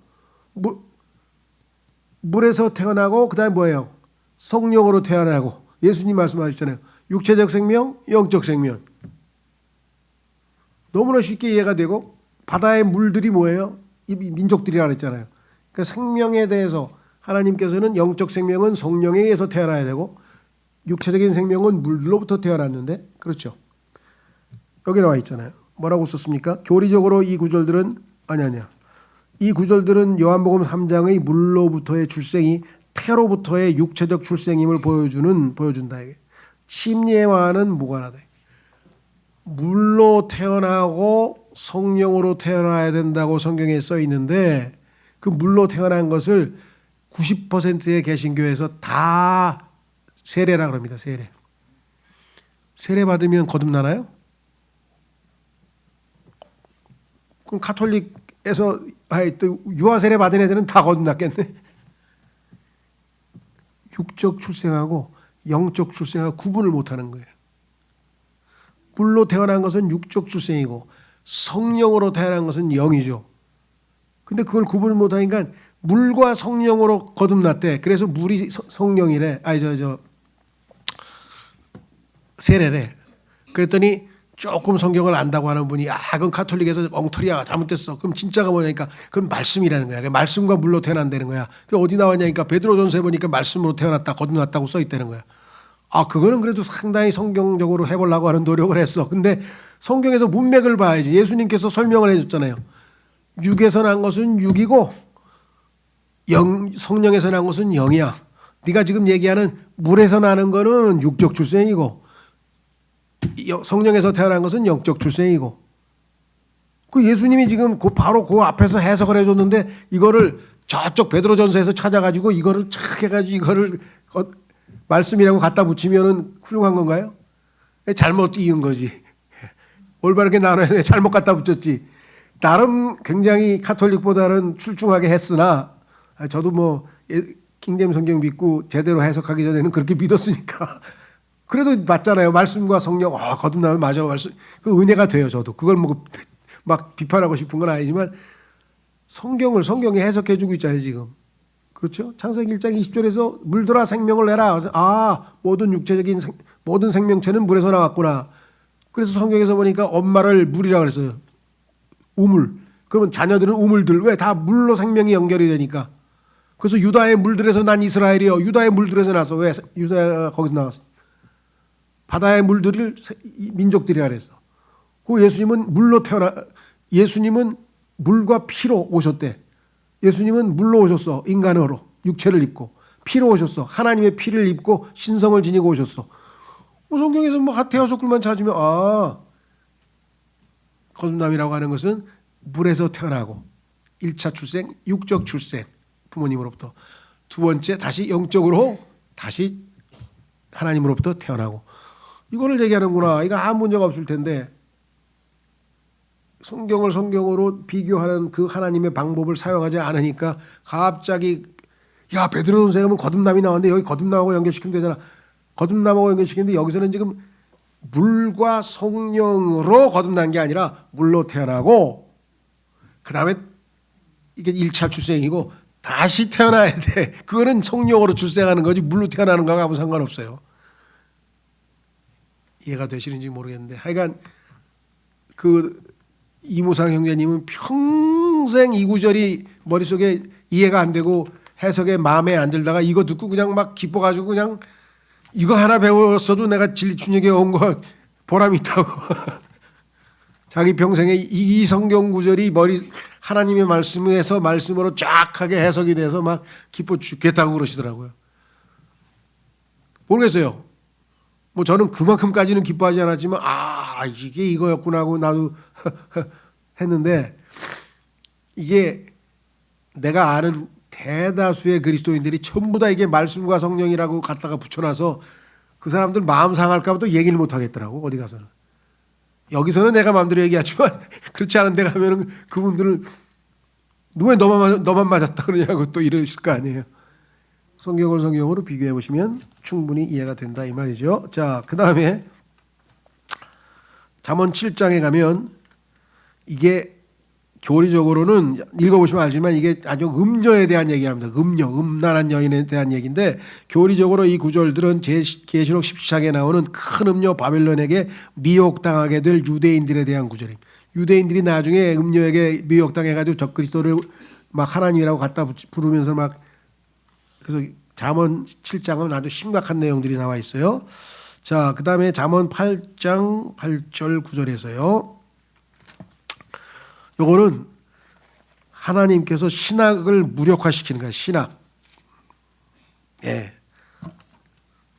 물에서 태어나고 그다음에 뭐예요? 성령으로 태어나고. 예수님 말씀하셨잖아요. 육체적 생명, 영적 생명. 너무나 쉽게 이해가 되고, 바다의 물들이 뭐예요? 이 민족들이라 그랬잖아요. 그러니까 생명에 대해서 하나님께서는 영적 생명은 성령에 의해서 태어나야 되고 육체적인 생명은 물로부터 태어났는데, 그렇죠. 여기 나와 있잖아요. 뭐라고 썼습니까? 교리적으로 이 구절들은 이 구절들은 요한복음 3장의 물로부터의 출생이 태로부터의 육체적 출생임을 보여준다. 이게 심리와는 무관하다. 물로 태어나고 성령으로 태어나야 된다고 성경에 써 있는데, 그 물로 태어난 것을 90%의 개신교에서 다 세례라 그럽니다. 세례 받으면 거듭나나요? 그럼 가톨릭에서 또 유아 세례 받은 애들은 다 거듭났겠네. 육적 출생하고 영적 출생하고 구분을 못하는 거예요. 물로 태어난 것은 육적 출생이고 성령으로 태어난 것은 영이죠. 근데 그걸 구분을 못하니까 물과 성령으로 거듭났대. 그래서 물이 성령이래. 세례래. 그랬더니 조금 성경을 안다고 하는 분이, 그건 가톨릭에서 엉터리야, 잘못됐어. 그럼 진짜가 뭐냐니까, 그건 말씀이라는 거야. 말씀과 물로 태어난다는 거야. 그게 어디 나왔냐니까 베드로전서에 보니까 말씀으로 태어났다, 거듭났다고 써 있다는 거야. 그거는 그래도 상당히 성경적으로 해보려고 하는 노력을 했어. 근데 성경에서 문맥을 봐야지. 예수님께서 설명을 해줬잖아요. 육에서 난 것은 육이고 성령에서 난 것은 영이야. 네가 지금 얘기하는 물에서 나는 거는 육적 출생이고 성령에서 태어난 것은 영적 출생이고. 그 예수님이 지금 바로 그 앞에서 해석을 해줬는데, 이거를 저쪽 베드로전서에서 찾아가지고 이거를 착 해가지고 이거를 말씀이라고 갖다 붙이면은 훌륭한 건가요? 잘못 이은 거지. 올바르게 나눠야 돼. 잘못 갖다 붙였지. 나름 굉장히 가톨릭보다는 출중하게 했으나, 저도 뭐 킹제임 성경 믿고 제대로 해석하기 전에는 그렇게 믿었으니까 그래도 맞잖아요. 말씀과 성령, 거듭나면 맞아. 말씀, 그 은혜가 돼요. 저도 그걸 막 비판하고 싶은 건 아니지만 성경이 해석해주고 있잖아요 지금. 그렇죠? 창세기 1장 20절에서 물들아 생명을 내라. 모든 생명체는 물에서 나왔구나. 그래서 성경에서 보니까 엄마를 물이라 그랬어요. 우물. 그러면 자녀들은 우물들. 왜? 다 물로 생명이 연결이 되니까. 그래서 유다의 물들에서 난 이스라엘이요. 유다의 물들에서 나서 왜 유다가 거기서 나왔어? 바다의 물들을 민족들이라 그랬어. 그 예수님은 물과 피로 오셨대. 예수님은 물로 오셨어. 인간으로 육체를 입고 피로 오셨어. 하나님의 피를 입고 신성을 지니고 오셨어. 성경에서 대여섯 글만 찾으면 거듭남이라고 하는 것은 물에서 태어나고 1차 출생, 육적 출생 부모님으로부터, 두 번째 다시 영적으로 다시 하나님으로부터 태어나고, 이거를 얘기하는구나. 이거 아무 문제가 없을 텐데 성경을 성경으로 비교하는 그 하나님의 방법을 사용하지 않으니까 갑자기 베드로전서에 가면 거듭남이 나왔는데 여기 거듭남하고 연결시키면 되잖아. 거듭남하고 연결시키는데 여기서는 지금 물과 성령으로 거듭난 게 아니라 물로 태어나고 그 다음에 이게 1차 출생이고 다시 태어나야 돼. 그거는 성령으로 출생하는 거지 물로 태어나는 거하고 아무 상관없어요. 이해가 되시는지 모르겠는데 하여간 그 이무상 형제님은 평생 이 구절이 머릿속에 이해가 안 되고 해석에 마음에 안 들다가 이거 듣고 그냥 막 기뻐가지고 그냥 이거 하나 배웠어도 내가 진리춘역에 온 거 보람이 있다고. 자기 평생에 이 성경 구절이 하나님의 말씀에서 말씀으로 쫙하게 해석이 돼서 막 기뻐 죽겠다고 그러시더라고요. 모르겠어요. 뭐 저는 그만큼까지는 기뻐하지 않았지만 이게 이거였구나 하고 나도 했는데 이게 내가 아는 대다수의 그리스도인들이 전부 다 이게 말씀과 성령이라고 갖다가 붙여놔서 그 사람들 마음 상할까 봐 또 얘기를 못 하겠더라고 어디 가서는. 여기서는 내가 마음대로 얘기하지만 그렇지 않은 데 가면은 그분들은 왜 너만 맞았다 그러냐고 또 이러실 거 아니에요. 성경을 성경으로 비교해 보시면 충분히 이해가 된다 이 말이죠. 자, 그다음에 잠언 7장에 가면 이게 교리적으로는 읽어보시면 알지만 이게 아주 음녀에 대한 얘기합니다. 음란한 여인에 대한 얘기인데 교리적으로 이 구절들은 계시록 17장에 나오는 큰 음녀 바벨론에게 미혹당하게 될 유대인들에 대한 구절입니다. 유대인들이 나중에 음녀에게 미혹당해가지고 적그리스도를 막 하나님이라고 갖다 부르면서 막 그래서 잠언 7장은 아주 심각한 내용들이 나와 있어요. 자, 그 다음에 잠언 8장 8절 9절에서요. 요거는 하나님께서 신학을 무력화시키는 거예요. 신학. 예.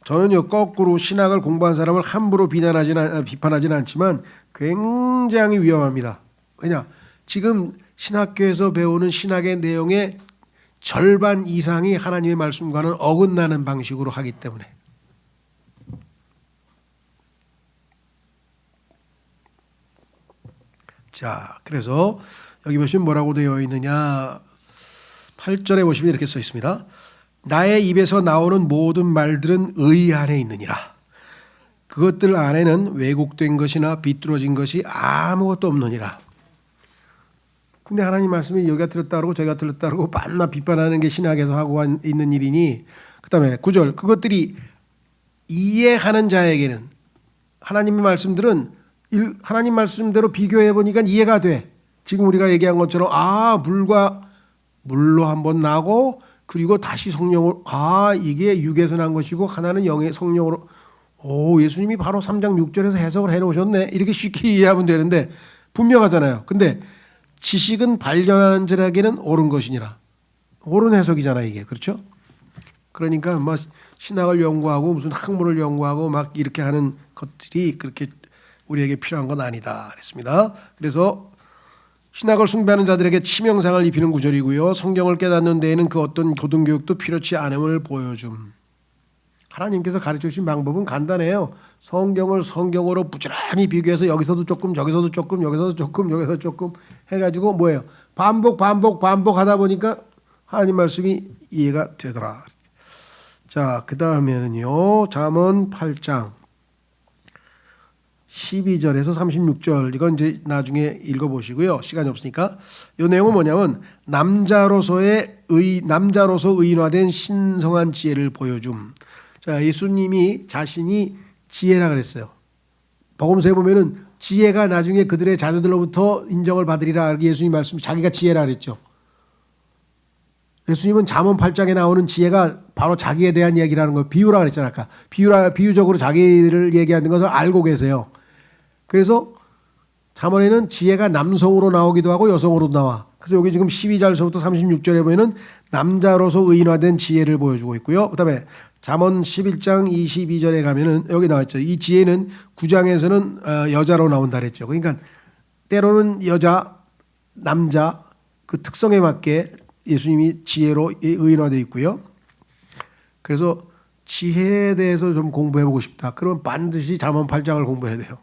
저는요 거꾸로 신학을 공부한 사람을 함부로 비판하지는 않지만 굉장히 위험합니다. 왜냐? 지금 신학교에서 배우는 신학의 내용의 절반 이상이 하나님의 말씀과는 어긋나는 방식으로 하기 때문에. 자, 그래서 여기 보시면 뭐라고 되어 있느냐. 8절에 보시면 이렇게 써 있습니다. 나의 입에서 나오는 모든 말들은 의 안에 있느니라. 그것들 안에는 왜곡된 것이나 비뚤어진 것이 아무것도 없느니라. 근데 하나님 말씀이 여기가 틀렸다 그러고 저기가 틀렸다 그러고 반나 비판하는 게 신학에서 하고 있는 일이니 그다음에 9절 그것들이 이해하는 자에게는 하나님의 말씀들은 하나님 말씀대로 비교해 보니까 이해가 돼. 지금 우리가 얘기한 것처럼 물과 물로 한번 나고 그리고 다시 성령으로 이게 육에서 난 것이고 하나는 영의 성령으로 예수님이 바로 3장 6절에서 해석을 해놓으셨네. 이렇게 쉽게 이해하면 되는데 분명하잖아요. 근데 지식은 발견하는 자에게는 옳은 것이니라. 옳은 해석이잖아 이게. 그렇죠? 그러니까 막 신학을 연구하고 무슨 학문을 연구하고 막 이렇게 하는 것들이 그렇게 우리에게 필요한 건 아니다 그랬습니다. 그래서 신학을 숭배하는 자들에게 치명상을 입히는 구절이고요. 성경을 깨닫는 데에는 그 어떤 고등교육도 필요치 않음을 보여줌. 하나님께서 가르쳐 주신 방법은 간단해요. 성경을 성경으로 부지런히 비교해서 여기서도 조금 저기서도 조금 여기서도 조금 여기서 조금 해가지고 뭐예요? 반복하다 보니까 하나님 말씀이 이해가 되더라. 자, 그 다음에는요. 잠언 8장 12절에서 36절 이건 이제 나중에 읽어보시고요. 시간이 없으니까 이 내용은 뭐냐면 남자로서 의인화된 신성한 지혜를 보여줌. 자, 예수님이 자신이 지혜라 그랬어요. 복음서에 보면은 지혜가 나중에 그들의 자녀들로부터 인정을 받으리라. 예수님 말씀 자기가 지혜라 그랬죠. 예수님은 잠언 8장에 나오는 지혜가 바로 자기에 대한 얘기라는 거 비유라 그랬잖아요. 아까 비유적으로 자기를 얘기하는 것을 알고 계세요. 그래서 잠언에는 지혜가 남성으로 나오기도 하고 여성으로 나와. 그래서 여기 지금 12절서부터 36절에 보면은 남자로서 의인화된 지혜를 보여주고 있고요. 그다음에 잠언 11장 22절에 가면은 여기 나왔죠. 이 지혜는 9장에서는 여자로 나온다 그랬죠. 그러니까 때로는 여자, 남자 그 특성에 맞게 예수님이 지혜로 의인화되어 있고요. 그래서 지혜에 대해서 좀 공부해보고 싶다. 그러면 반드시 잠언 8장을 공부해야 돼요.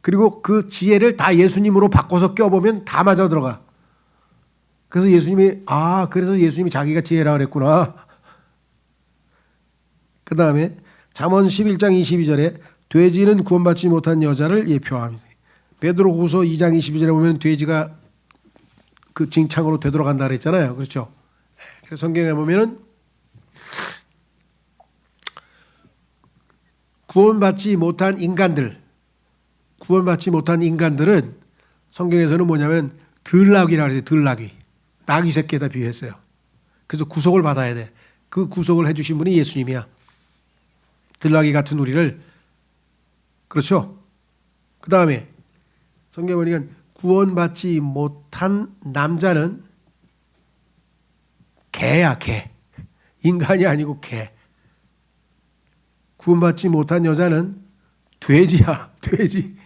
그리고 그 지혜를 다 예수님으로 바꿔서 껴보면 다 맞아 들어가. 그래서 그래서 예수님이 자기가 지혜라 그랬구나. 그 다음에 잠언 11장 22절에 돼지는 구원받지 못한 여자를 예표합니다. 베드로후서 2장 22절에 보면 돼지가 그 징창으로 되돌아간다 그랬잖아요. 그렇죠? 그래서 성경에 보면은 구원받지 못한 인간들은 성경에서는 뭐냐면 들나귀라 그래요. 들나귀. 나귀 새끼에다 비유했어요. 그래서 구속을 받아야 돼. 그 구속을 해주신 분이 예수님이야. 들나귀 같은 우리를. 그렇죠? 그 다음에 성경에 보니까 구원받지 못한 남자는 개야, 개. 인간이 아니고 개. 구원받지 못한 여자는 돼지야, 돼지.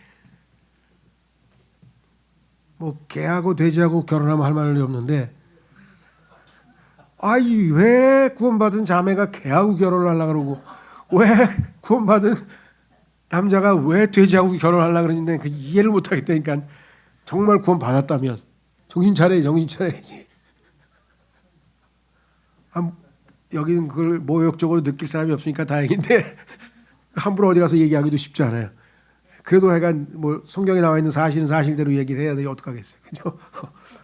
뭐 개하고 돼지하고 결혼하면 할 말이 없는데, 아이 왜 구원받은 자매가 개하고 결혼을 하려고 그러고, 왜 구원받은 남자가 왜 돼지하고 결혼하려고 그러는데 그 이해를 못 하겠다니까. 정말 구원받았다면 정신 차려야지. 여기는 그걸 모욕적으로 느낄 사람이 없으니까 다행인데 함부로 어디 가서 얘기하기도 쉽지 않아요. 그래도 하여간 뭐 성경에 나와 있는 사실은 사실대로 얘기를 해야 돼요. 어떡하겠어요. 그죠?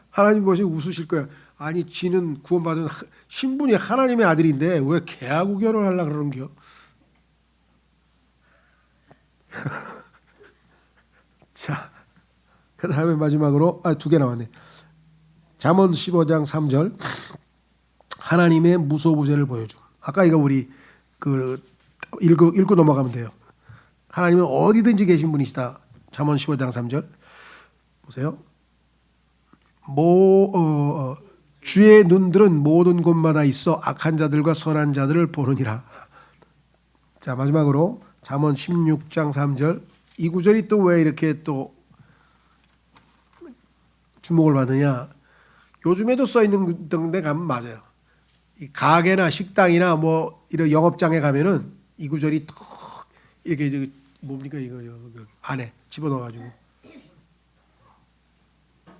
하나님 보시고 웃으실 거야. 아니 지는 구원받은 신분이 하나님의 아들인데 왜 개하고 결혼하려고 그러는겨? 자, 그 다음에 마지막으로 두 개 나왔네. 잠언 15장 3절 하나님의 무소부재를 보여줌. 아까 이거 우리 그 읽고 넘어가면 돼요. 하나님은 어디든지 계신 분이시다. 잠언 15장 3절 보세요. 주의 눈들은 모든 곳마다 있어 악한 자들과 선한 자들을 보느니라. 자, 마지막으로 잠언 16장 3절 이 구절이 또 왜 이렇게 또 주목을 받느냐? 요즘에도 써 있는 데 가면 맞아요. 이 가게나 식당이나 뭐 이런 영업장에 가면은 이 구절이 턱 이렇게 뭡니까 이거 안에 집어넣어가지고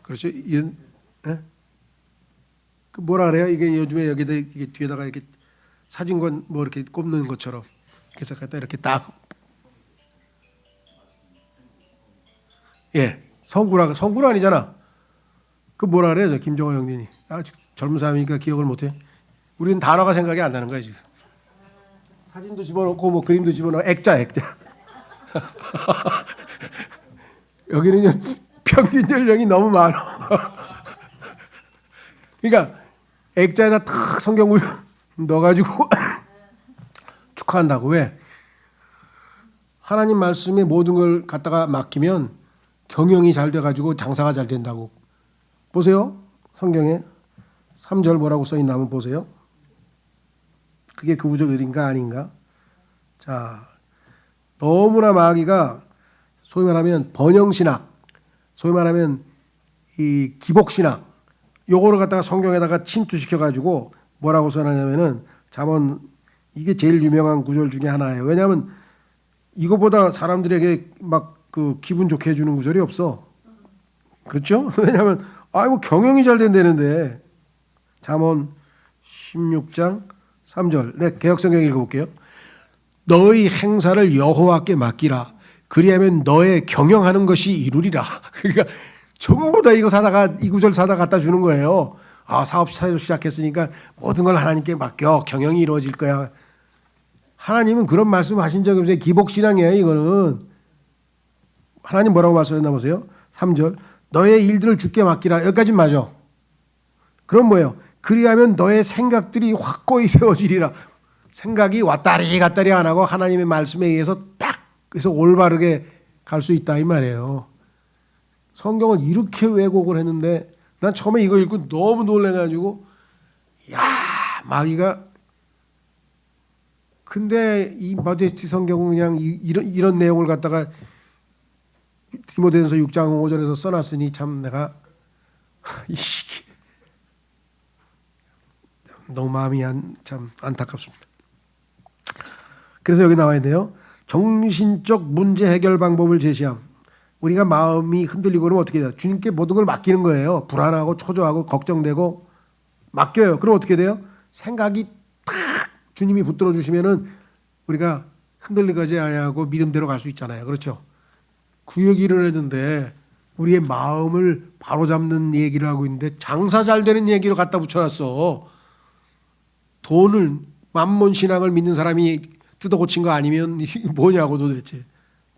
그렇죠? 이런 그 뭐라 그래요? 이게 요즘에 여기다 이게 뒤에다가 이렇게 사진관 뭐 이렇게 꼽는 것처럼 그래서 갖다 이렇게 딱 성구라 아니잖아. 그 뭐라 그래요? 김정호 형님이 젊은 사람이니까 기억을 못해. 우리는 단어가 생각이 안 나는 거야 지금. 사진도 집어넣고 뭐 그림도 집어넣어. 액자. 여기는 평균 연령이 너무 많아. 그러니까 액자에다 탁 성경을 넣어가지고 축하한다고. 왜? 하나님 말씀에 모든 걸 갖다가 맡기면 경영이 잘 돼가지고 장사가 잘 된다고. 보세요. 성경에 3절 뭐라고 써있나 한번 보세요. 그게 그 구절인가 아닌가? 자, 너무나 마귀가 소위 말하면 번영신학, 소위 말하면 이 기복신학, 요거를 갖다가 성경에다가 침투시켜가지고 뭐라고 써놨냐면은 잠언 이게 제일 유명한 구절 중에 하나예요. 왜냐하면 이거보다 사람들에게 막 그 기분 좋게 해주는 구절이 없어. 그렇죠? 왜냐하면 아이고 경영이 잘 된다는데. 잠언 16장 3절. 네, 개역성경 읽어볼게요. 너의 행사를 여호와께 맡기라. 그리하면 너의 경영하는 것이 이루리라. 그러니까 전부 다 이거 사다가 이 구절 사다 갖다 주는 거예요. 사업 시작했으니까 모든 걸 하나님께 맡겨. 경영이 이루어질 거야. 하나님은 그런 말씀하신 적이 없어요. 기복신앙이에요. 이거는. 하나님 뭐라고 말씀했나 보세요. 3절. 너의 일들을 주께 맡기라. 여기까지는 맞아. 그럼 뭐예요? 그리하면 너의 생각들이 확고히 세워지리라. 생각이 왔다리 갔다리 안 하고 하나님의 말씀에 의해서 딱 그래서 올바르게 갈 수 있다 이 말이에요. 성경을 이렇게 왜곡을 했는데 난 처음에 이거 읽고 너무 놀래가지고 마귀가 근데 이 마제스티 성경은 그냥 이런 내용을 갖다가 디모데전서 6장 5절에서 써놨으니 참 내가 너무 마음이 참 안타깝습니다. 그래서 여기 나와야 돼요. 정신적 문제 해결 방법을 제시함. 우리가 마음이 흔들리고 그러면 어떻게 돼요? 주님께 모든 걸 맡기는 거예요. 불안하고 초조하고 걱정되고 맡겨요. 그럼 어떻게 돼요? 생각이 탁 주님이 붙들어 주시면은 우리가 흔들리지 아니하고 믿음대로 갈 수 있잖아요. 그렇죠? 구역이 일어났는데 우리의 마음을 바로잡는 얘기를 하고 있는데 장사 잘 되는 얘기로 갖다 붙여놨어. 돈을 만몬 신앙을 믿는 사람이 뜯어고친 거 아니면 뭐냐고 도대체.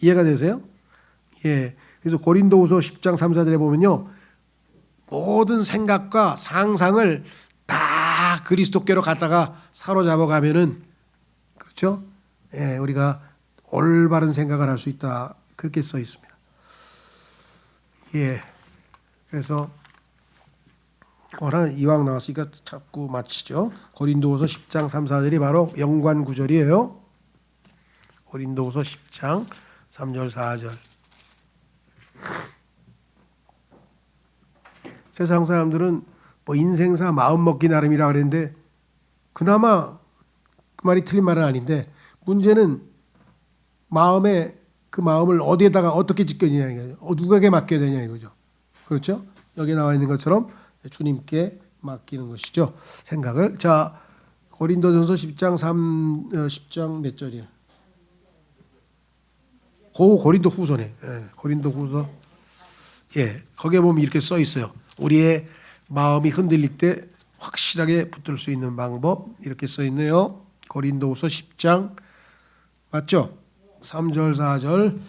이해가 되세요? 예. 그래서 고린도후서 10장 3, 4절에 보면요. 모든 생각과 상상을 다 그리스도께로 갖다가 사로잡아 가면은 그렇죠? 예, 우리가 올바른 생각을 할 수 있다. 그렇게 써 있습니다. 예. 그래서 오늘 이왕 나왔으니까 자꾸 마치죠. 고린도후서 10장 3, 4절이 바로 연관 구절이에요. 고린도후서 10장 3절 4절. 세상 사람들은 뭐 인생사 마음 먹기 나름이라 그랬는데 그나마 그 말이 틀린 말은 아닌데 문제는 마음에 그 마음을 어디에다가 어떻게 지켜지냐 이거죠. 누구에게 맡겨야 되냐 이거죠. 그렇죠? 여기 나와 있는 것처럼 주님께 맡기는 것이죠. 생각을. 자, 고린도전서 10장 몇 절이야? 고린도후서네. 예, 고린도후서. 예, 거기에 보면 이렇게 써 있어요. 우리의 마음이 흔들릴 때 확실하게 붙들 수 있는 방법 이렇게 써 있네요. 고린도후서 10장 맞죠? 3절 4절.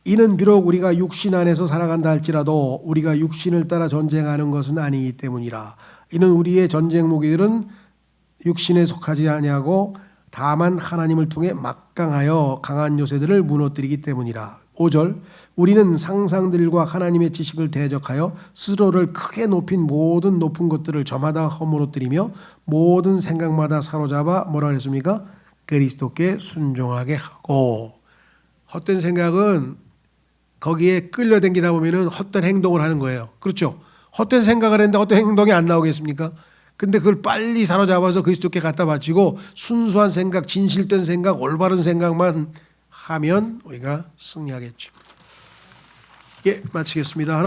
이는 비록 우리가 육신 안에서 살아간다 할지라도 우리가 육신을 따라 전쟁하는 것은 아니기 때문이라. 이는 우리의 전쟁 무기들은 육신에 속하지 아니하고 다만 하나님을 통해 막강하여 강한 요새들을 무너뜨리기 때문이라. 5절. 우리는 상상들과 하나님의 지식을 대적하여 스스로를 크게 높인 모든 높은 것들을 저마다 허물어뜨리며 모든 생각마다 사로잡아 뭐라 그랬습니까? 그리스도께 순종하게 하고. 헛된 생각은 거기에 끌려다니다 보면은 헛된 행동을 하는 거예요. 그렇죠? 헛된 생각을 했는데 헛된 행동이 안 나오겠습니까? 근데 그걸 빨리 사로잡아서 그리스도께 갖다 바치고 순수한 생각, 진실된 생각, 올바른 생각만 하면 우리가 승리하겠죠. 예, 마치겠습니다.